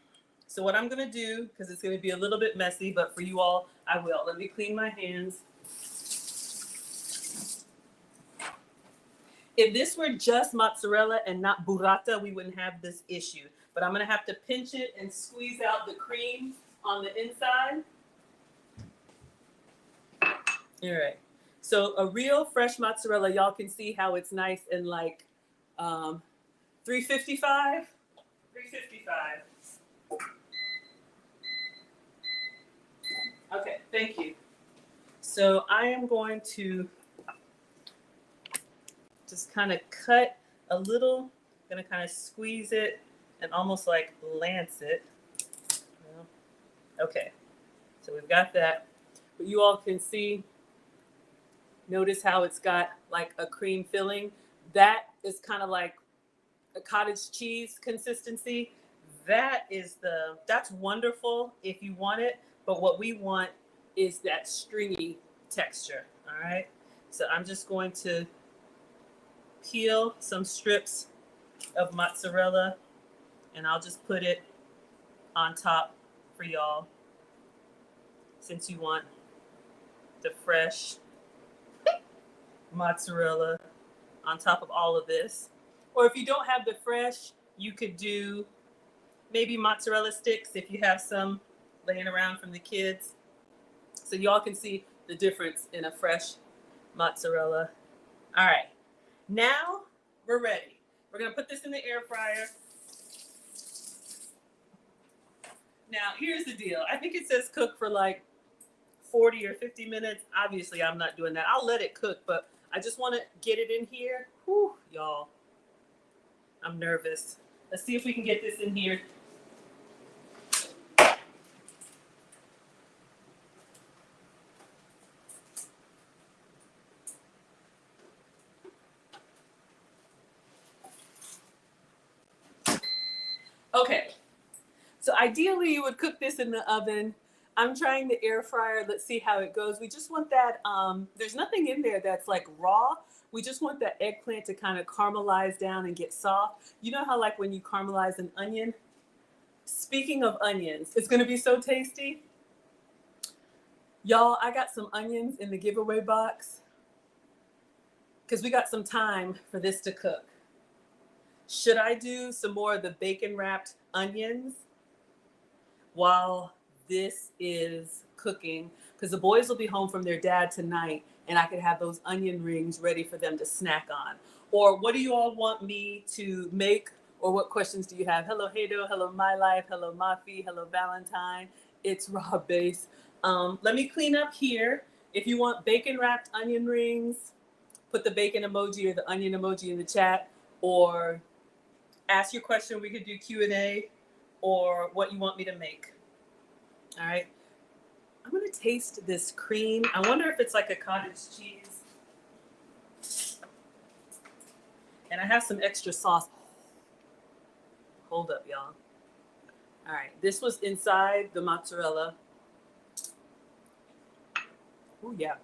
So what I'm going to do, because it's going to be a little bit messy, but for you all, I will. Let me clean my hands. If this were just mozzarella and not burrata, we wouldn't have this issue. But I'm going to have to pinch it and squeeze out the cream on the inside. All right. So a real fresh mozzarella, y'all can see how it's nice and like 355. 355. Okay, thank you. So I am going to just kind of cut a little, going to kind of squeeze it and almost like lance it. Okay, so we've got that. But you all can see, notice how it's got like a cream filling. That is kind of like a cottage cheese consistency. That's wonderful if you want it, but what we want is that stringy texture, all right? So I'm just going to peel some strips of mozzarella and I'll just put it on top for y'all since you want the fresh mozzarella on top of all of this. Or if you don't have the fresh, you could do maybe mozzarella sticks if you have some laying around from the kids. So y'all can see the difference in a fresh mozzarella. All right, now we're ready. We're gonna put this in the air fryer. Now, here's the deal. I think it says cook for like 40 or 50 minutes. Obviously, I'm not doing that. I'll let it cook, but I just want to get it in here. Whew, y'all. I'm nervous. Let's see if we can get this in here. Okay. So ideally, you would cook this in the oven. I'm trying the air fryer. Let's see how it goes. We just want that, there's nothing in there that's like raw. We just want that eggplant to kind of caramelize down and get soft. You know how like when you caramelize an onion? Speaking of onions, it's going to be so tasty. Y'all, I got some onions in the giveaway box because we got some time for this to cook. Should I do some more of the bacon wrapped onions while this is cooking? Because the boys will be home from their dad tonight and I could have those onion rings ready for them to snack on. Or what do you all want me to make? Or what questions do you have? Hello, Hado. Hello, My Life. Hello, Mafi. Hello, Valentine. It's Rob Base. Let me clean up here. If you want bacon wrapped onion rings, put the bacon emoji or the onion emoji in the chat, or ask your question. We could do Q&A, or what you want me to make. All right. I'm gonna taste this cream. I wonder if it's like a cottage cheese. And I have some extra sauce. Hold up, y'all. All right, this was inside the mozzarella. Oh yeah.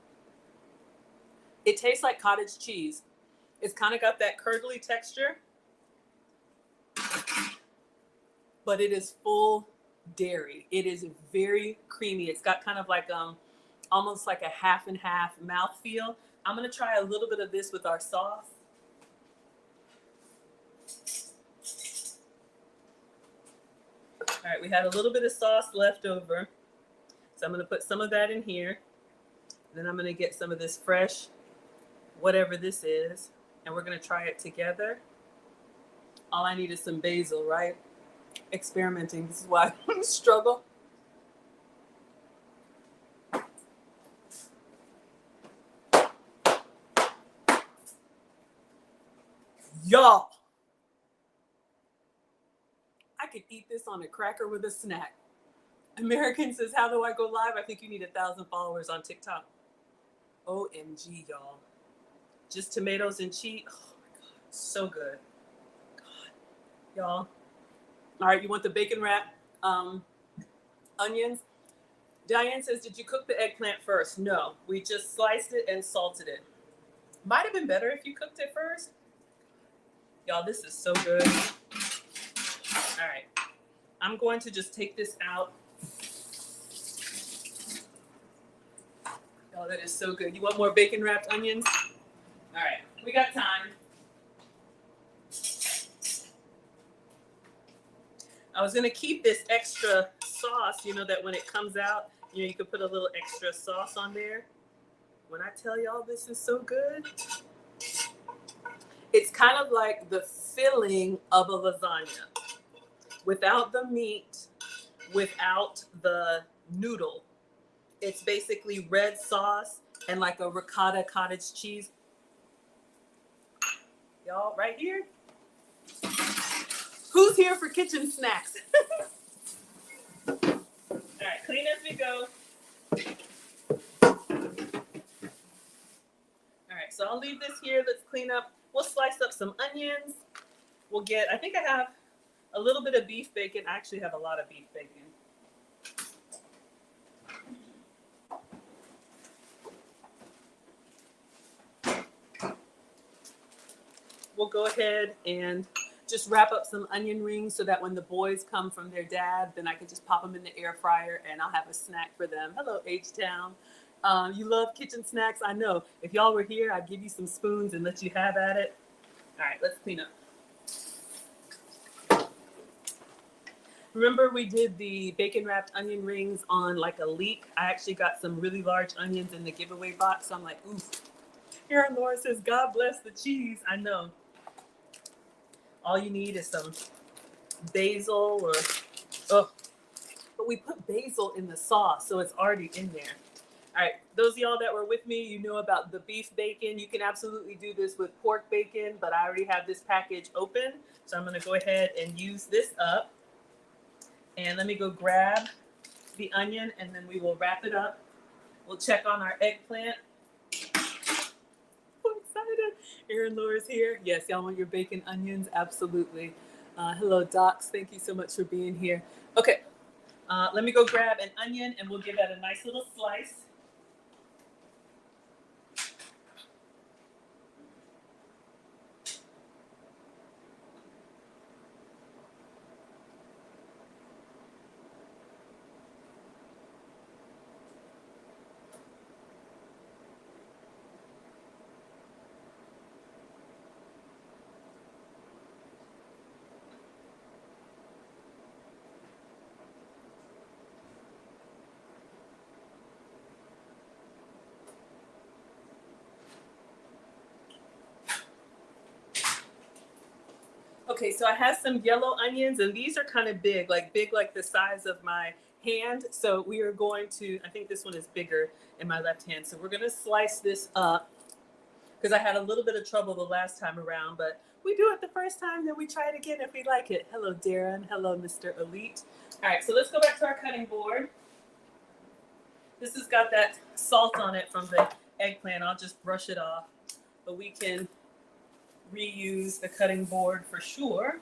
It tastes like cottage cheese. It's kind of got that curdly texture, but it is full dairy. It is very creamy. It's got kind of like almost like a half and half mouthfeel. I'm gonna try a little bit of this with our sauce. All right, we had a little bit of sauce left over, so I'm gonna put some of that in here. Then I'm gonna get some of this fresh, whatever this is, and we're gonna try it together. All I need is some basil, right? Experimenting. This is why I struggle. Y'all, I could eat this on a cracker with a snack. American says, how do I go live? I think you need 1,000 followers on TikTok. OMG, y'all. Just tomatoes and cheese. Oh my God, so good. God, y'all. All right, you want the bacon wrap onions? Diane says, did you cook the eggplant first? No, we just sliced it and salted it. Might have been better if you cooked it first. Y'all, this is so good. All right, I'm going to just take this out. Oh, that is so good. You want more bacon wrapped onions? All right, we got time. I was gonna keep this extra sauce, you know, that when it comes out, you know, you could put a little extra sauce on there. When I tell y'all this is so good, it's kind of like the filling of a lasagna. Without the meat, without the noodle. It's basically red sauce and like a ricotta cottage cheese. Y'all, right here. Who's here for kitchen snacks? All right, clean as we go. All right, so I'll leave this here. Let's clean up. We'll slice up some onions. We'll get, I think I have a little bit of beef bacon. I actually have a lot of beef bacon. We'll go ahead and just wrap up some onion rings so that when the boys come from their dad, then I can just pop them in the air fryer and I'll have a snack for them. Hello, H-Town. You love kitchen snacks? I know. If y'all were here, I'd give you some spoons and let you have at it. All right, let's clean up. Remember we did the bacon wrapped onion rings on like a leek? I actually got some really large onions in the giveaway box. So I'm like, ooh. Aaron Laura says, God bless the cheese. I know. All you need is some basil or, oh, but we put basil in the sauce, so it's already in there. All right, those of y'all that were with me, you know about the beef bacon. You can absolutely do this with pork bacon, but I already have this package open. So I'm gonna go ahead and use this up. And let me go grab the onion and then we will wrap it up. We'll check on our eggplant. So excited. Erin Laura's here. Yes, y'all want your bacon onions? Absolutely. Hello, Docs. Thank you so much for being here. Okay, let me go grab an onion and we'll give that a nice little slice. Okay, so I have some yellow onions, and these are kind of big like the size of my hand. So we are going to, I think this one is bigger in my left hand. So we're going to slice this up because I had a little bit of trouble the last time around, but we do it the first time, then we try it again if we like it. Hello, Darren. Hello, Mr. Elite. All right, so let's go back to our cutting board. This has got that salt on it from the eggplant. I'll just brush it off. But we can reuse the cutting board for sure.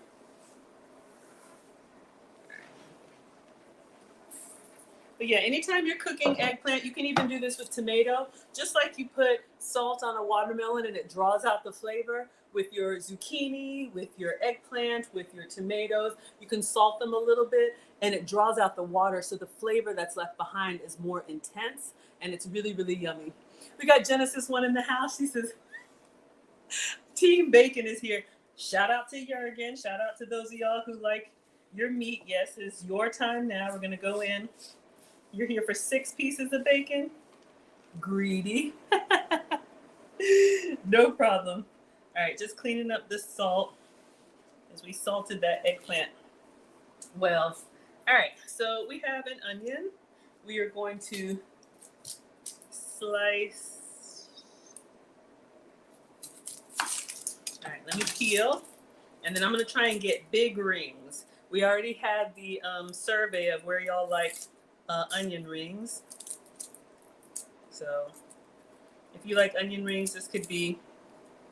But yeah, anytime you're cooking eggplant, you can even do this with tomato. Just like you put salt on a watermelon and it draws out the flavor, with your zucchini, with your eggplant, with your tomatoes, you can salt them a little bit and it draws out the water, so the flavor that's left behind is more intense and it's really, really yummy. We got Genesis 1 in the house. She says, Team Bacon is here. Shout out to Jurgen. Shout out to those of y'all who like your meat. Yes, it's your time now. We're going to go in. You're here for 6 pieces of bacon? Greedy. No problem. All right, just cleaning up the salt as we salted that eggplant well. All right, so we have an onion. We are going to slice. All right, let me peel. And then I'm going to try and get big rings. We already had the survey of where y'all like onion rings. So if you like onion rings, this could be,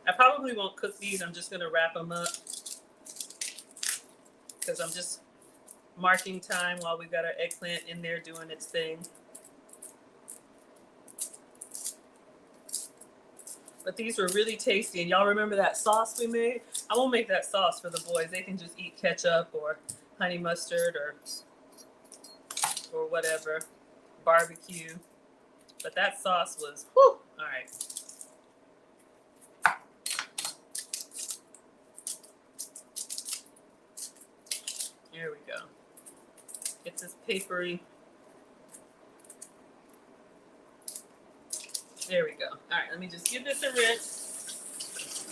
I probably won't cook these. I'm just going to wrap them up because I'm just marking time while we've got our eggplant in there doing its thing. But these were really tasty. And y'all remember that sauce we made? I won't make that sauce for the boys. They can just eat ketchup or honey mustard or whatever, barbecue. But that sauce was, whew, all right. Here we go. Get this papery. There we go. All right, let me just give this a rinse.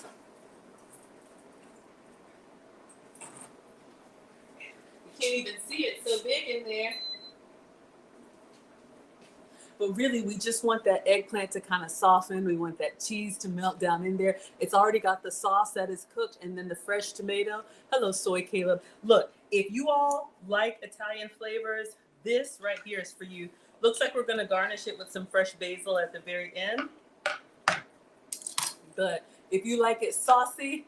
You can't even see it, so big in there. But really, we just want that eggplant to kind of soften. We want that cheese to melt down in there. It's already got the sauce that is cooked and then the fresh tomato. Hello, Soy Caleb. Look, if you all like Italian flavors, this right here is for you. Looks like we're going to garnish it with some fresh basil at the very end. But if you like it saucy,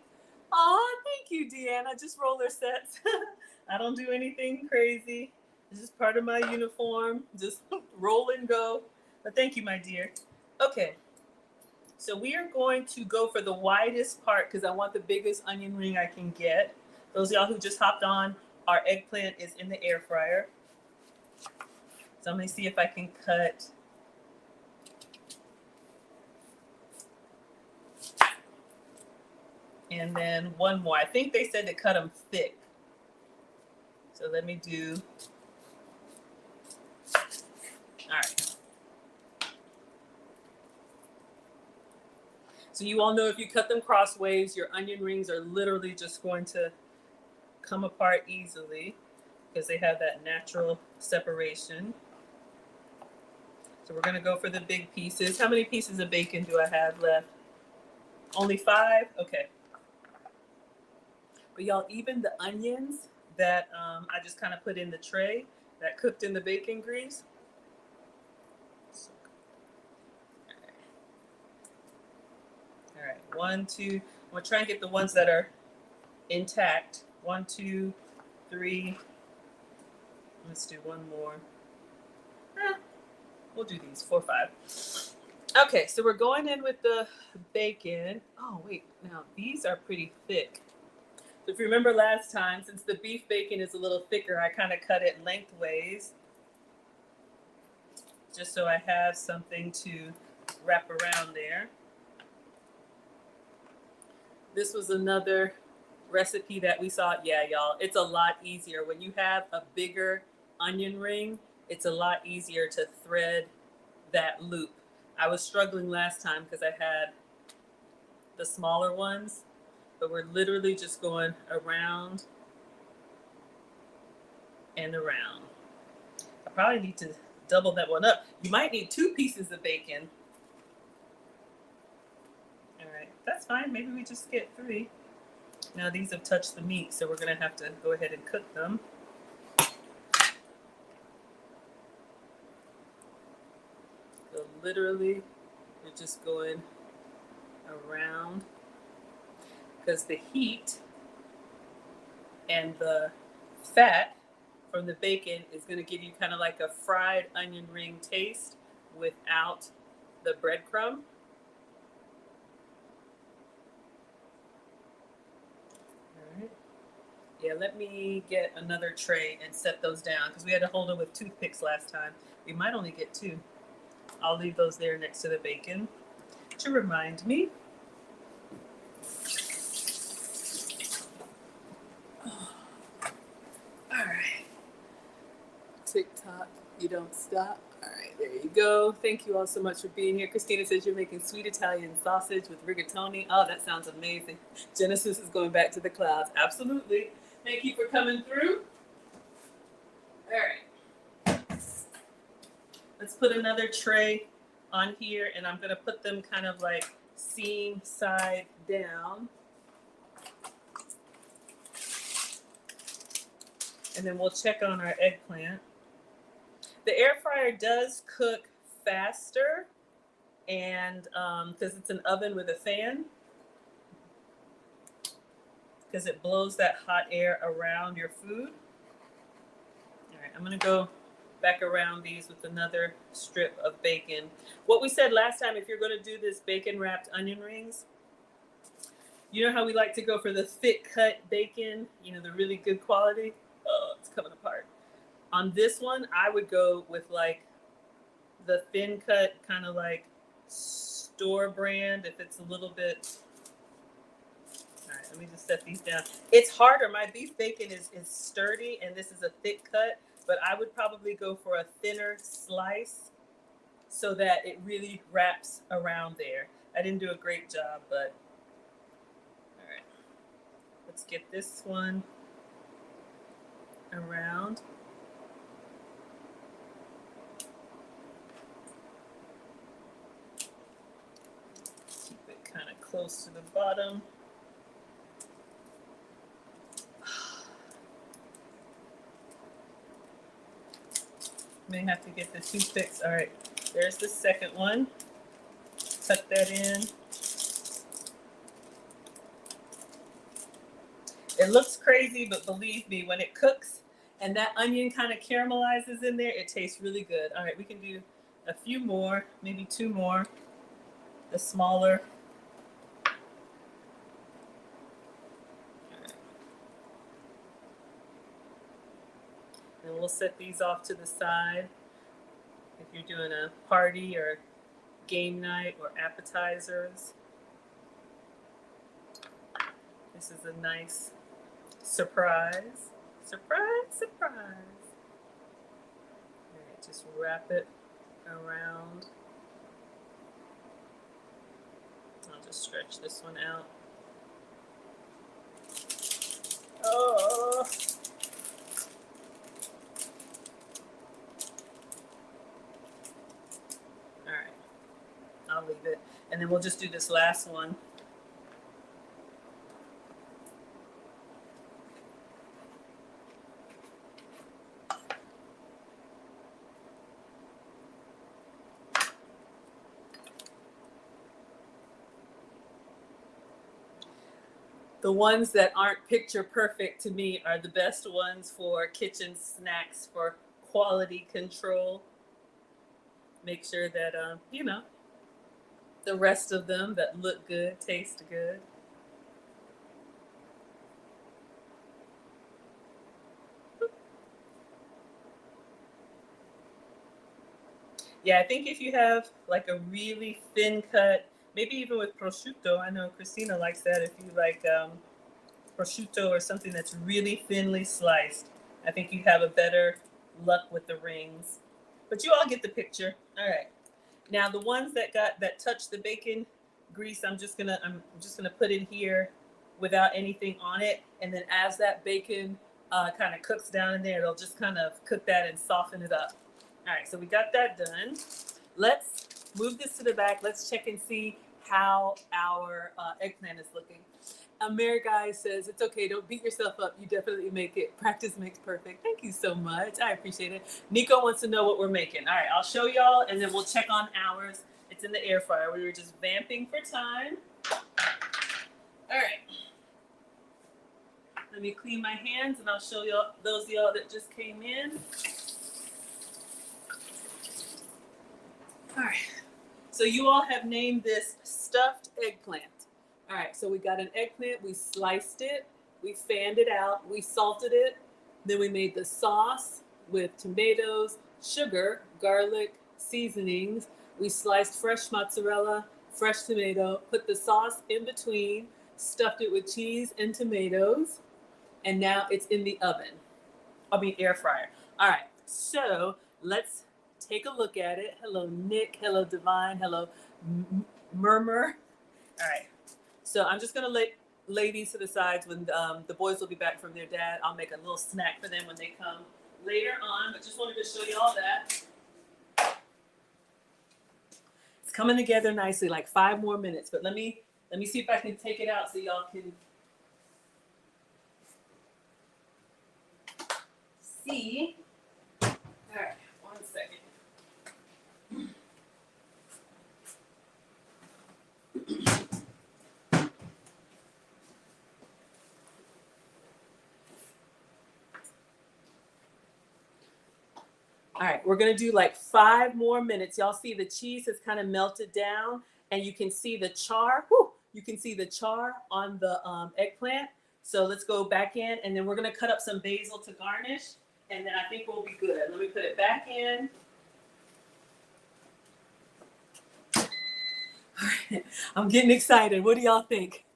oh, thank you, Deanna. Just roller sets. I don't do anything crazy. It's just part of my uniform. Just roll and go. But thank you, my dear. Okay. So we are going to go for the widest part because I want the biggest onion ring I can get. Those of y'all who just hopped on, our eggplant is in the air fryer. So I'm going to see if I can cut and then one more. I think they said to cut them thick. So let me do. All right. So you all know if you cut them crossways, your onion rings are literally just going to come apart easily because they have that natural separation. So we're going to go for the big pieces. How many pieces of bacon do I have left? Only 5? Okay. But y'all, even the onions that I just kind of put in the tray that cooked in the bacon grease. All right. 1, 2. We'll try and get the ones that are intact. 1, 2, 3. Let's do one more. We'll do these 4, 5. Okay, so we're going in with the bacon. Oh, wait. Now, these are pretty thick. So if you remember last time, since the beef bacon is a little thicker, I kind of cut it lengthways just so I have something to wrap around there. This was another recipe that we saw. Yeah, y'all, it's a lot easier. When you have a bigger onion ring, it's a lot easier to thread that loop. I was struggling last time because I had the smaller ones, but we're literally just going around and around. I probably need to double that one up. You might need 2 pieces of bacon. All right, that's fine. Maybe we just get 3. Now these have touched the meat, so we're gonna have to go ahead and cook them. literally, we're just going around because the heat and the fat from the bacon is going to give you kind of like a fried onion ring taste without the breadcrumb. All right. Yeah, let me get another tray and set those down because we had to hold them with toothpicks last time. We might only get two. I'll leave those there next to the bacon to remind me. All right. TikTok, you don't stop. All right, there you go. Thank you all so much for being here. Christina says you're making sweet Italian sausage with rigatoni. Oh, that sounds amazing. Genesis is going back to the clouds. Absolutely. Thank you for coming through. All right. Let's put another tray on here, and I'm going to put them kind of like seam side down. And then we'll check on our eggplant. The air fryer does cook faster, and because it's an oven with a fan, because it blows that hot air around your food. All right, I'm gonna go back around these with another strip of bacon. What we said last time, if you're gonna do this bacon wrapped onion rings, you know how we like to go for the thick cut bacon, you know, the really good quality? Oh, it's coming apart. On this one, I would go with like the thin cut, kind of like store brand, if it's a little bit. All right, let me just set these down. It's harder. My beef bacon is sturdy, and this is a thick cut, but I would probably go for a thinner slice so that it really wraps around there. I didn't do a great job, but all right. Let's get this one around. Kind of close to the bottom. May have to get the toothpicks. All right, there's the second one. Tuck that in. It looks crazy, but believe me, when it cooks and that onion kind of caramelizes in there, it tastes really good. All right, we can do a few more, maybe two more. The smaller. And we'll set these off to the side. If you're doing a party or game night or appetizers, this is a nice surprise. Surprise, surprise. All right, just wrap it around. I'll just stretch this one out. Oh. All right, I'll leave it. And then we'll just do this last one. The ones that aren't picture perfect to me are the best ones for kitchen snacks for quality control. Make sure that, you know, the rest of them that look good, taste good. Yeah, I think if you have like a really thin cut, maybe even with prosciutto, I know Christina likes that. If you like prosciutto or something that's really thinly sliced, I think you have a better luck with the rings. But you all get the picture. All right. Now the ones that touch the bacon grease, I'm just gonna put in here without anything on it, and then as that bacon kind of cooks down in there, it'll just kind of cook that and soften it up. All right, so we got that done. Let's move this to the back. Let's check and see how our eggplant is looking. Mary Guy says, it's okay, don't beat yourself up. You definitely make it. Practice makes perfect. Thank you so much. I appreciate it. Nico wants to know what we're making. All right, I'll show y'all and then we'll check on ours. It's in the air fryer. We were just vamping for time. All right. Let me clean my hands and I'll show y'all, those of y'all that just came in. All right. So you all have named this stuffed eggplant. All right, so we got an eggplant, we sliced it, we fanned it out, we salted it, then we made the sauce with tomatoes, sugar, garlic, seasonings. We sliced fresh mozzarella, fresh tomato, put the sauce in between, stuffed it with cheese and tomatoes, and now it's in the oven. Air fryer. All right, so let's take a look at it. Hello, Nick. Hello, Divine. Hello, Murmur. All right. So I'm just gonna lay these to the sides when the boys will be back from their dad. I'll make a little snack for them when they come later on. But just wanted to show you all that. It's coming together nicely. Like 5 more minutes. But let me see if I can take it out so y'all can see. All right, 1 second. All right, we're gonna do like 5 more minutes. Y'all see the cheese has kind of melted down and you can see the char. Whew, you can see the char on the eggplant. So let's go back in and then we're gonna cut up some basil to garnish and then I think we'll be good. Let me put it back in. All right, I'm getting excited. What do y'all think?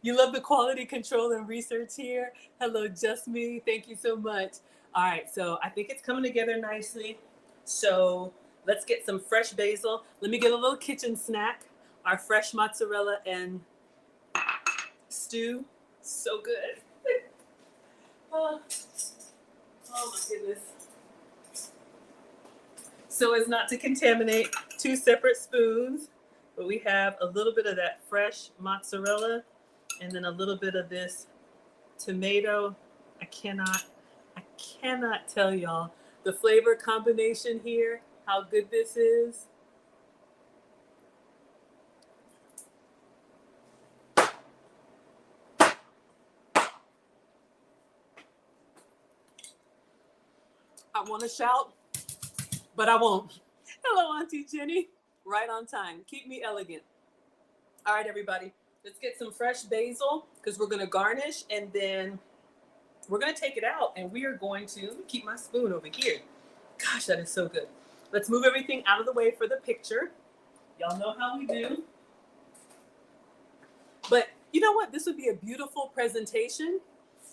You love the quality control and research here. Hello, Just Me. Thank you so much. All right, so I think it's coming together nicely. So let's get some fresh basil. Let me get a little kitchen snack. Our fresh mozzarella and stew. So good. Oh my goodness. So as not to contaminate 2 separate spoons, but we have a little bit of that fresh mozzarella and then a little bit of this tomato. I cannot tell y'all the flavor combination here, how good this is. I want to shout, but I won't. Hello, Auntie Jenny. Right on time. Keep me elegant. All right, everybody. Let's get some fresh basil because we're going to garnish and then we're going to take it out and we are going to keep my spoon over here. Gosh, that is so good. Let's move everything out of the way for the picture. Y'all know how we do. But you know what? This would be a beautiful presentation,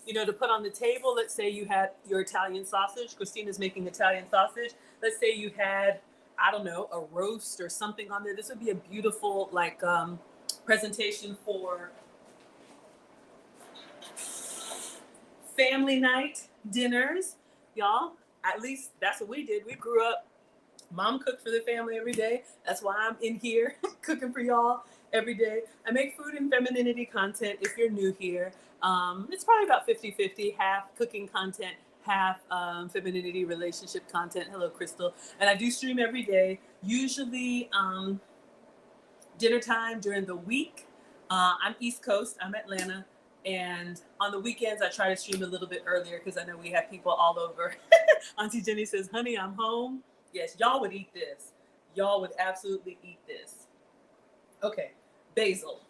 to put on the table. Let's say you had your Italian sausage. Christina's making Italian sausage. Let's say you had, I don't know, a roast or something on there. This would be a beautiful, presentation for family night dinners, y'all. At least that's what we did. We grew up, mom cooked for the family every day. That's why I'm in here cooking for y'all every day. I make food and femininity content if you're new here. It's probably about 50-50, half cooking content, half femininity relationship content. Hello, Crystal. And I do stream every day, usually dinner time during the week. I'm East Coast, I'm Atlanta. And on the weekends, I try to stream a little bit earlier because I know we have people all over. Auntie Jenny says, honey, I'm home. Yes, y'all would eat this. Y'all would absolutely eat this. Okay, basil.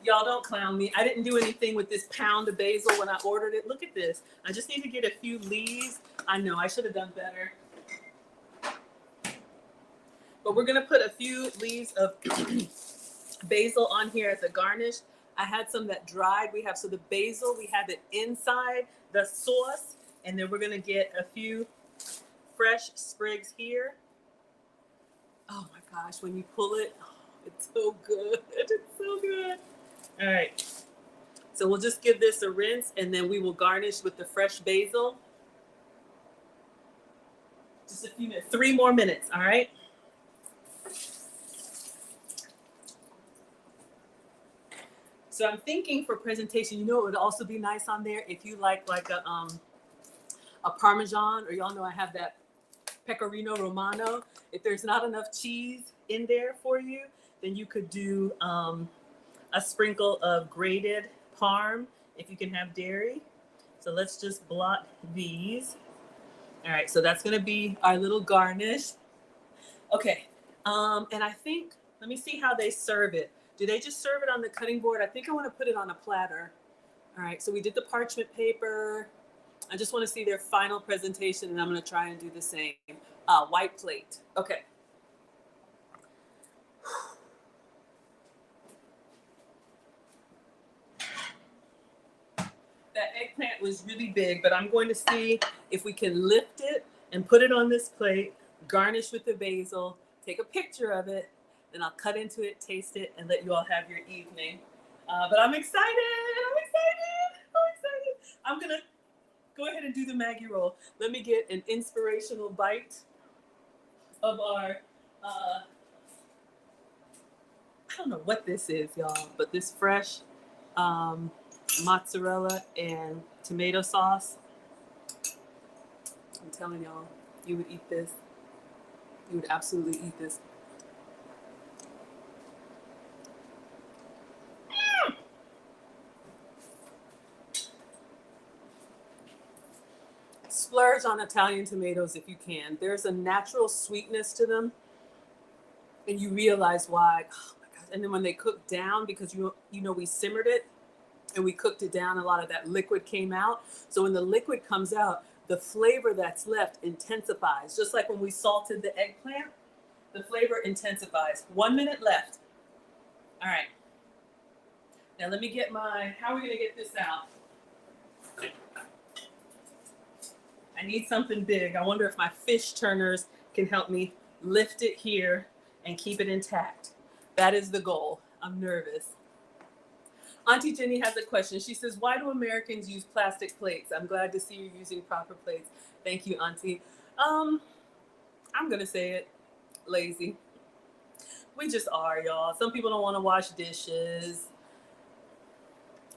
Y'all don't clown me. I didn't do anything with this pound of basil when I ordered it. Look at this. I just need to get a few leaves. I know, I should have done better. But we're going to put a few leaves of basil on here as a garnish. I had some that dried. So the basil, we have it inside the sauce. And then we're going to get a few fresh sprigs here. Oh my gosh, when you pull it, it's so good. It's so good. All right. So we'll just give this a rinse, and then we will garnish with the fresh basil. Just a few minutes, 3 more minutes, all right? So I'm thinking for presentation, you know, it would also be nice on there if you like a Parmesan, or y'all know I have that Pecorino Romano. If there's not enough cheese in there for you, then you could do a sprinkle of grated Parm if you can have dairy. So let's just blot these. All right, so that's gonna be our little garnish. Okay, and I think, let me see how they serve it. Do they just serve it on the cutting board? I think I wanna put it on a platter. All right, so we did the parchment paper. I just wanna see their final presentation, and I'm gonna try and do the same. White plate, okay. That eggplant was really big, but I'm going to see if we can lift it and put it on this plate, garnish with the basil, take a picture of it, then I'll cut into it, taste it, and let you all have your evening. But I'm excited. I'm gonna go ahead and do the Maggie roll. Let me get an inspirational bite of our, I don't know what this is, y'all, but this fresh, mozzarella and tomato sauce. I'm telling y'all, you would eat this. You would absolutely eat this. Splurge on Italian tomatoes if you can. There's a natural sweetness to them, and you realize why. Oh my gosh! And then when they cook down, because you know we simmered it and we cooked it down, a lot of that liquid came out. So when the liquid comes out, the flavor that's left intensifies. Just like when we salted the eggplant, the flavor intensifies. 1 minute left. All right. Now let me get how are we gonna get this out? I need something big. I wonder if my fish turners can help me lift it here and keep it intact. That is the goal. I'm nervous. Auntie Jenny has a question. She says, why do Americans use plastic plates? I'm glad to see you using proper plates. Thank you, Auntie. I'm gonna say it, lazy. We just are, y'all. Some people don't want to wash dishes.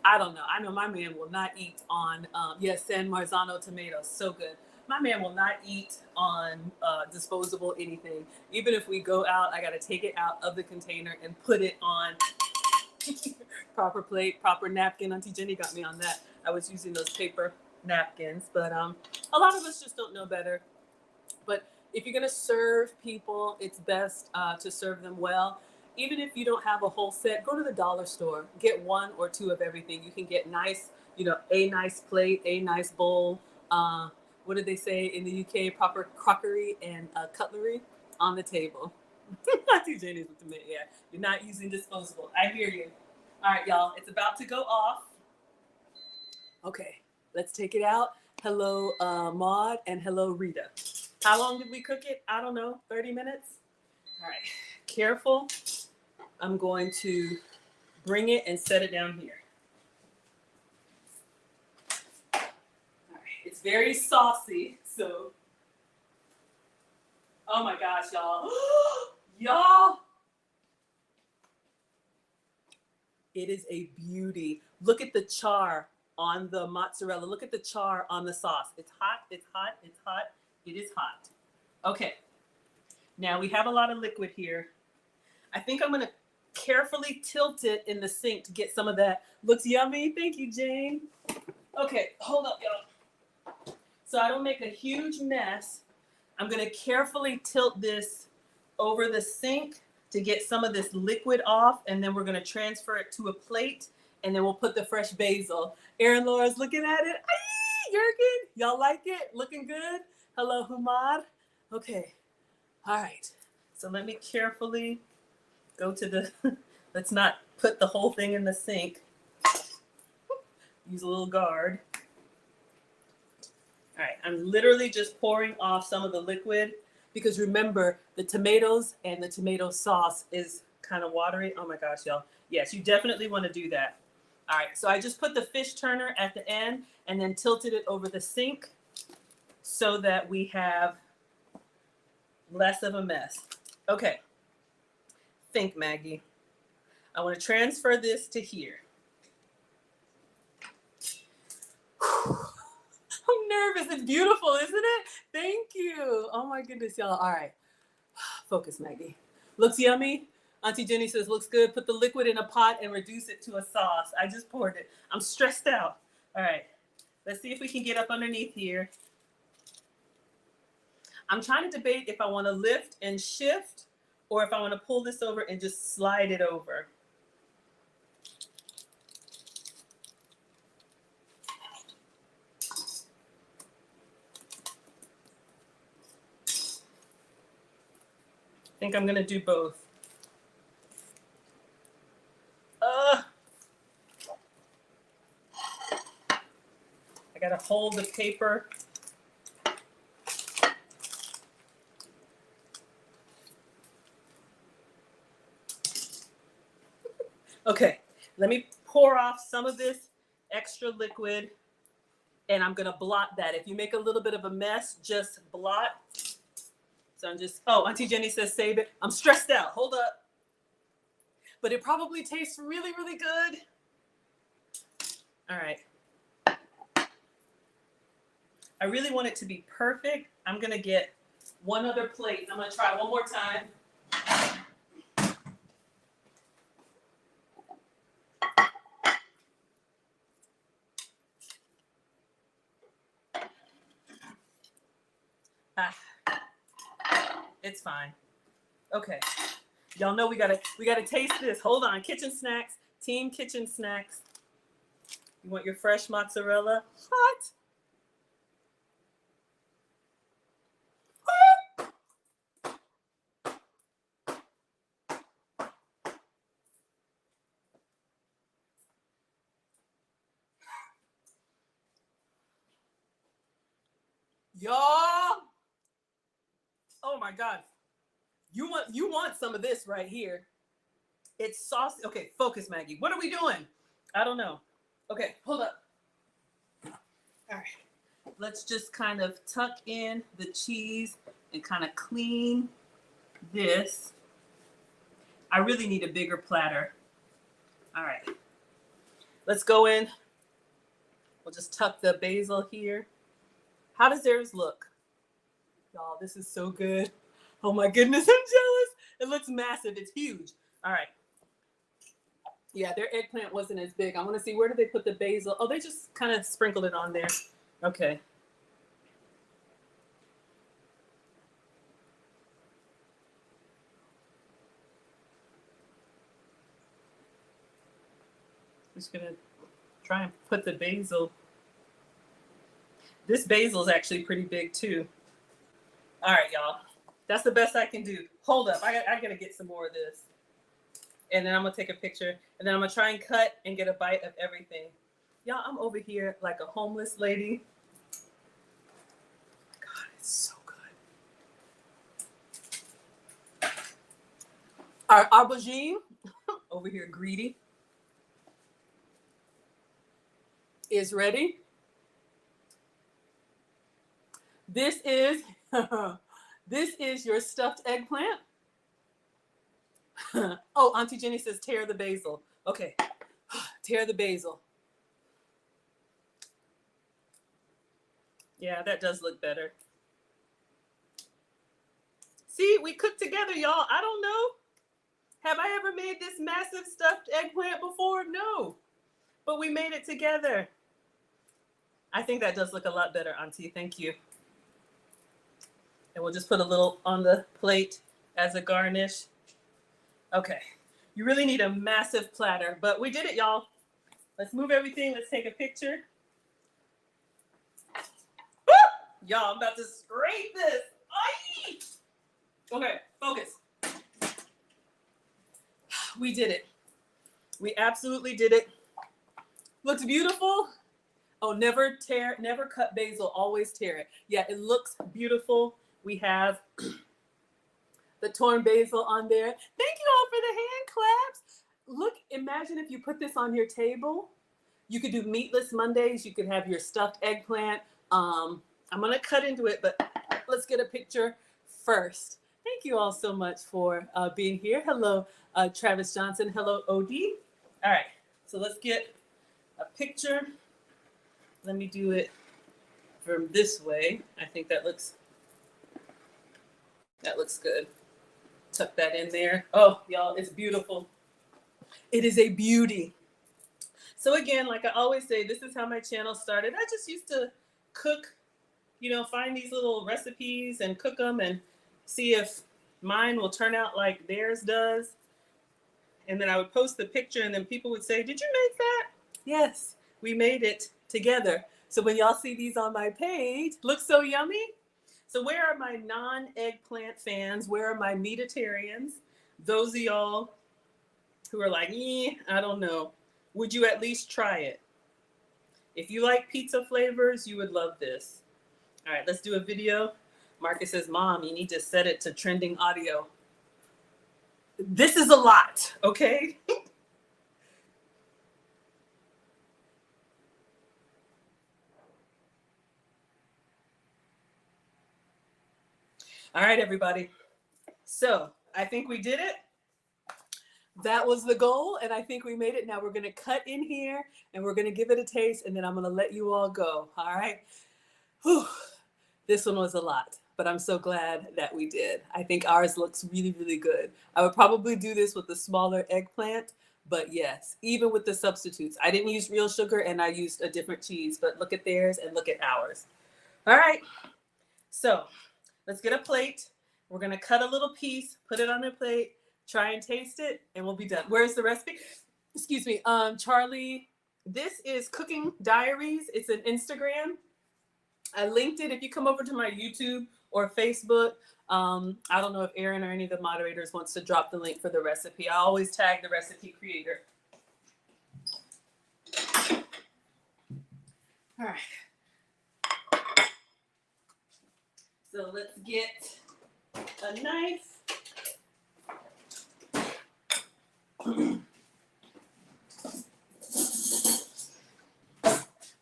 I don't know. I know my man will not eat on, yes, San Marzano tomatoes, so good. My man will not eat on disposable anything. Even if we go out, I gotta take it out of the container and put it on proper plate, proper napkin. Auntie Jenny got me on that. I was using those paper napkins, but a lot of us just don't know better. But if you're gonna serve people, it's best to serve them well. Even if you don't have a whole set, go to the dollar store. Get 1 or 2 of everything. You can get nice, a nice plate, a nice bowl. What did they say in the UK? Proper crockery and cutlery on the table. Auntie Jenny's with the yeah. You're not using disposable. I hear you. All right, y'all. It's about to go off. Okay, let's take it out. Hello, Maud, and hello, Rita. How long did we cook it? I don't know, 30 minutes? All right, careful. I'm going to bring it and set it down here. All right, it's very saucy, so. Oh my gosh, y'all. Y'all. It is a beauty. Look at the char on the mozzarella. Look at the char on the sauce. It's hot, it's hot, it's hot. It is hot. Okay. Now we have a lot of liquid here. I think I'm gonna carefully tilt it in the sink to get some of that. Looks yummy. Thank you, Jane. Okay, hold up, y'all. So I don't make a huge mess. I'm gonna carefully tilt this over the sink to get some of this liquid off, and then we're gonna transfer it to a plate, and then we'll put the fresh basil. Erin Laura's looking at it. Aye, Jurgen, y'all like it? Looking good? Hello, Humad. Okay, all right. So let me carefully go to the, let's not put the whole thing in the sink. Use a little guard. All right, I'm literally just pouring off some of the liquid, because remember, the tomatoes and the tomato sauce is kind of watery. Oh my gosh, y'all. Yes, you definitely want to do that. All right, so I just put the fish turner at the end and then tilted it over the sink so that we have less of a mess. Okay, think, Maggie. I want to transfer this to here. I'm nervous. It's beautiful, isn't it? Thank you. Oh my goodness, y'all. All right, focus, Maggie. Looks yummy. Auntie Jenny says, looks good. Put the liquid in a pot and reduce it to a sauce. I just poured it. I'm stressed out. All right, let's see if we can get up underneath here. I'm trying to debate if I want to lift and shift or if I want to pull this over and just slide it over. I think I'm going to do both. I got to hold the paper. Okay, let me pour off some of this extra liquid and I'm gonna blot that. If you make a little bit of a mess, just blot. So I'm just, oh, Auntie Jenny says save it. I'm stressed out, hold up. But it probably tastes really, really good. All right. I really want it to be perfect. I'm gonna get one other plate. I'm gonna try one more time. It's fine. Okay. Y'all know we gotta taste this. Hold on. Kitchen snacks. Team kitchen snacks. You want your fresh mozzarella? Hot. Y'all. Oh my God. You want some of this right here. It's saucy. Okay, focus, Maggie. What are we doing? I don't know. Okay, hold up. All right. Let's just kind of tuck in the cheese and kind of clean this. I really need a bigger platter. All right. Let's go in. We'll just tuck the basil here. How does theirs look? Y'all, this is so good. Oh my goodness, I'm jealous. It looks massive. It's huge. All right. Yeah, their eggplant wasn't as big. I want to see, where did they put the basil? Oh, they just kind of sprinkled it on there. Okay. Just gonna try and put the basil. This basil is actually pretty big too. All right, y'all. That's the best I can do. Hold up. I gotta get some more of this. And then I'm gonna take a picture. And then I'm gonna try and cut and get a bite of everything. Y'all, I'm over here like a homeless lady. God, it's so good. Our aubergine, over here greedy, is ready. This is this is your stuffed eggplant. Oh, Auntie Jenny says tear the basil. Okay, tear the basil. Yeah, that does look better. See, we cooked together, y'all. I don't know. Have I ever made this massive stuffed eggplant before? No, but we made it together. I think that does look a lot better, Auntie. Thank you. And we'll just put a little on the plate as a garnish. Okay. You really need a massive platter, but we did it, y'all. Let's move everything. Let's take a picture. Woo! Y'all, I'm about to scrape this. Aye! Okay, focus. We did it. We absolutely did it. Looks beautiful. Oh, never cut basil, always tear it. Yeah, it looks beautiful. We have the torn basil on there. Thank you all for the hand claps. Look, imagine if you put this on your table You could do meatless Mondays. You could have your stuffed eggplant. I'm going to cut into it, but let's get a picture first. Thank you all so much for being here. Hello, Travis Johnson. Hello, OD. All right, so let's get a picture. Let me do it from this way. I think that looks good. Tuck that in there. Oh, y'all, it's beautiful. It is a beauty. So again, like I always say, this is how my channel started. I just used to cook, find these little recipes and cook them and see if mine will turn out like theirs does. And then I would post the picture and then people would say, "Did you make that?" Yes, we made it together. So when y'all see these on my page, looks so yummy. So where are my non-eggplant fans? Where are my meatitarians? Those of y'all who are like, I don't know. Would you at least try it? If you like pizza flavors, you would love this. All right, let's do a video. Marcus says, "Mom, you need to set it to trending audio." This is a lot, okay? All right, everybody. So I think we did it. That was the goal, and I think we made it. Now we're going to cut in here, and we're going to give it a taste, and then I'm going to let you all go, all right? Whew. This one was a lot, but I'm so glad that we did. I think ours looks really, really good. I would probably do this with a smaller eggplant, but yes, even with the substitutes. I didn't use real sugar, and I used a different cheese, but look at theirs and look at ours. All right, so let's get a plate. We're going to cut a little piece, put it on a plate, try and taste it, and we'll be done. Where's the recipe? Excuse me, Charlie. This is Cooking Diaries. It's an Instagram. I linked it. If you come over to my YouTube or Facebook, I don't know if Aaron or any of the moderators wants to drop the link for the recipe. I always tag the recipe creator. All right. So let's get a knife.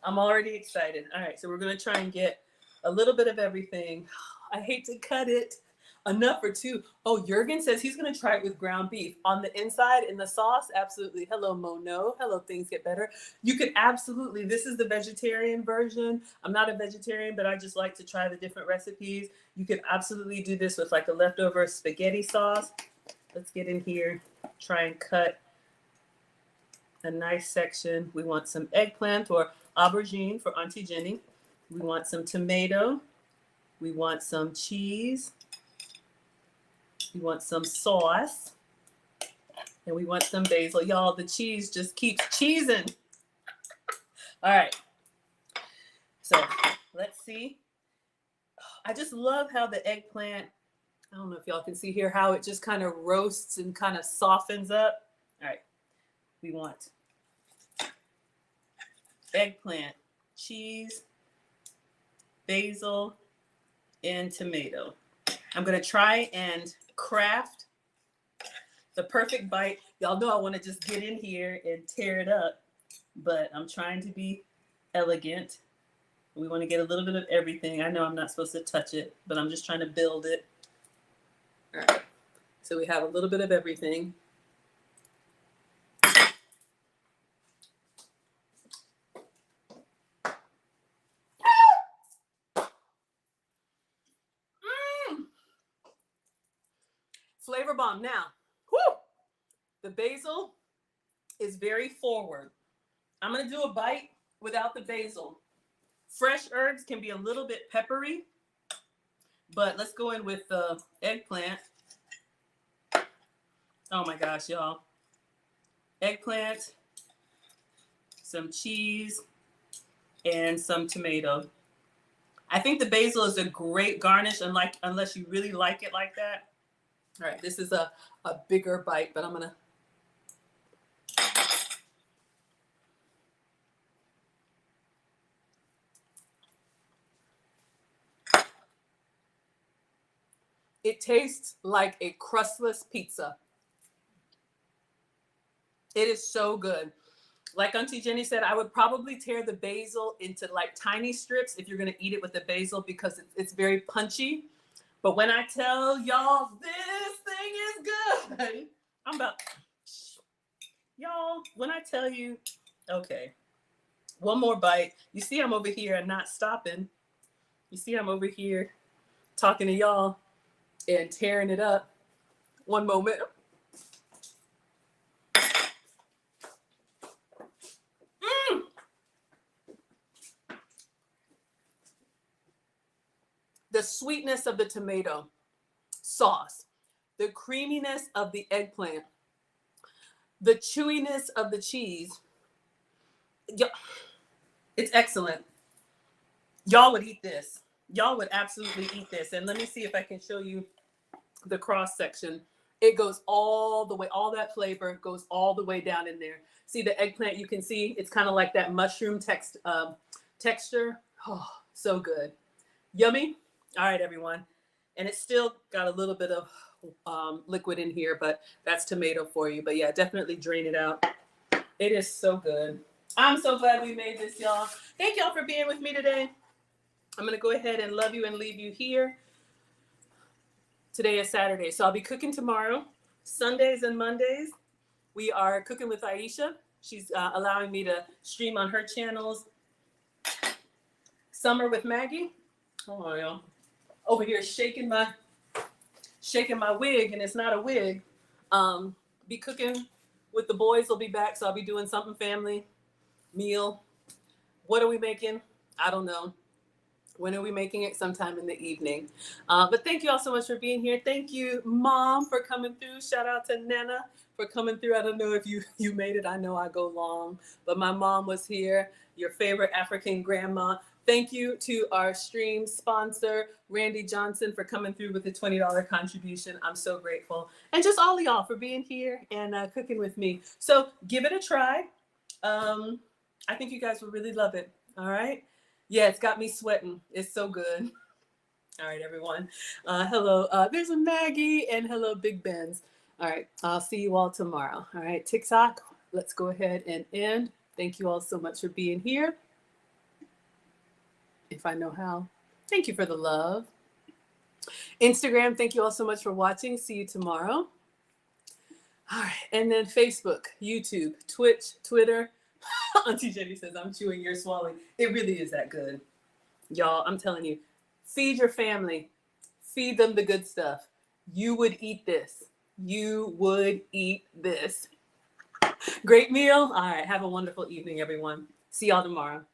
I'm already excited. All right, so we're gonna try and get a little bit of everything. I hate to cut it. Enough for two. Oh, Jurgen says he's gonna try it with ground beef. On the inside, in the sauce, absolutely. Hello, Mono. Hello, Things Get Better. You could absolutely, this is the vegetarian version. I'm not a vegetarian, but I just like to try the different recipes. You could absolutely do this with like a leftover spaghetti sauce. Let's get in here, try and cut a nice section. We want some eggplant or aubergine for Auntie Jenny. We want some tomato. We want some cheese. We want some sauce. And we want some basil. Y'all, the cheese just keeps cheesing. All right. So let's see. I just love how the eggplant, I don't know if y'all can see here, how it just kind of roasts and kind of softens up. All right. We want eggplant, cheese, basil, and tomato. I'm going to try and craft the perfect bite. Y'all know I want to just get in here and tear it up, but I'm trying to be elegant. We want to get a little bit of everything. I know I'm not supposed to touch it, but I'm just trying to build it. All right. So we have a little bit of everything. Flavor bomb. Now, whoo, the basil is very forward. I'm going to do a bite without the basil. Fresh herbs can be a little bit peppery, but let's go in with the eggplant. Oh my gosh, y'all. Eggplant, some cheese, and some tomato. I think the basil is a great garnish, unless you really like it like that. All right, this is a bigger bite, but I'm gonna. It tastes like a crustless pizza. It is so good. Like Auntie Jenny said, I would probably tear the basil into like tiny strips if you're going to eat it with the basil because it's very punchy. But when I tell y'all this thing is good, I'm about, y'all, when I tell you, okay, one more bite. You see I'm over here and not stopping. You see I'm over here talking to y'all and tearing it up. One moment. The sweetness of the tomato sauce, the creaminess of the eggplant, the chewiness of the cheese. It's excellent. Y'all would eat this. Y'all would absolutely eat this. And let me see if I can show you the cross section. It goes all the way, all that flavor goes all the way down in there. See the eggplant, you can see it's kind of like that mushroom texture. Oh, so good. Yummy. All right, everyone. And it's still got a little bit of liquid in here, but that's tomato for you. But yeah, definitely drain it out. It is so good. I'm so glad we made this, y'all. Thank y'all for being with me today. I'm going to go ahead and love you and leave you here. Today is Saturday, so I'll be cooking tomorrow. Sundays and Mondays, we are cooking with Aisha. She's allowing me to stream on her channels. Summer with Maggie. Oh, y'all. Over here shaking my wig, and it's not a wig. Be cooking with the boys. Will be back, so I'll be doing something family meal. What are we making? I don't know. When are we making it? Sometime in the evening. But thank you all so much for being here. Thank you, Mom, for coming through. Shout out to Nana for coming through. I don't know if you made it. I know I go long, but my mom was here, your favorite African grandma. Thank you to our stream sponsor, Randy Johnson, for coming through with a $20 contribution. I'm so grateful. And just all of y'all for being here and cooking with me. So give it a try. I think you guys will really love it. All right. Yeah, it's got me sweating. It's so good. All right, everyone. Hello. There's a Maggie and hello, Big Ben's. All right. I'll see you all tomorrow. All right. TikTok. Let's go ahead and end. Thank you all so much for being here. If I know how. Thank you for the love. Instagram. Thank you all so much for watching. See you tomorrow. All right. And then Facebook, YouTube, Twitch, Twitter. Auntie Jenny says, I'm chewing, you're swallowing. It really is that good. Y'all, I'm telling you, feed your family. Feed them the good stuff. You would eat this. You would eat this. Great meal. All right. Have a wonderful evening, everyone. See y'all tomorrow.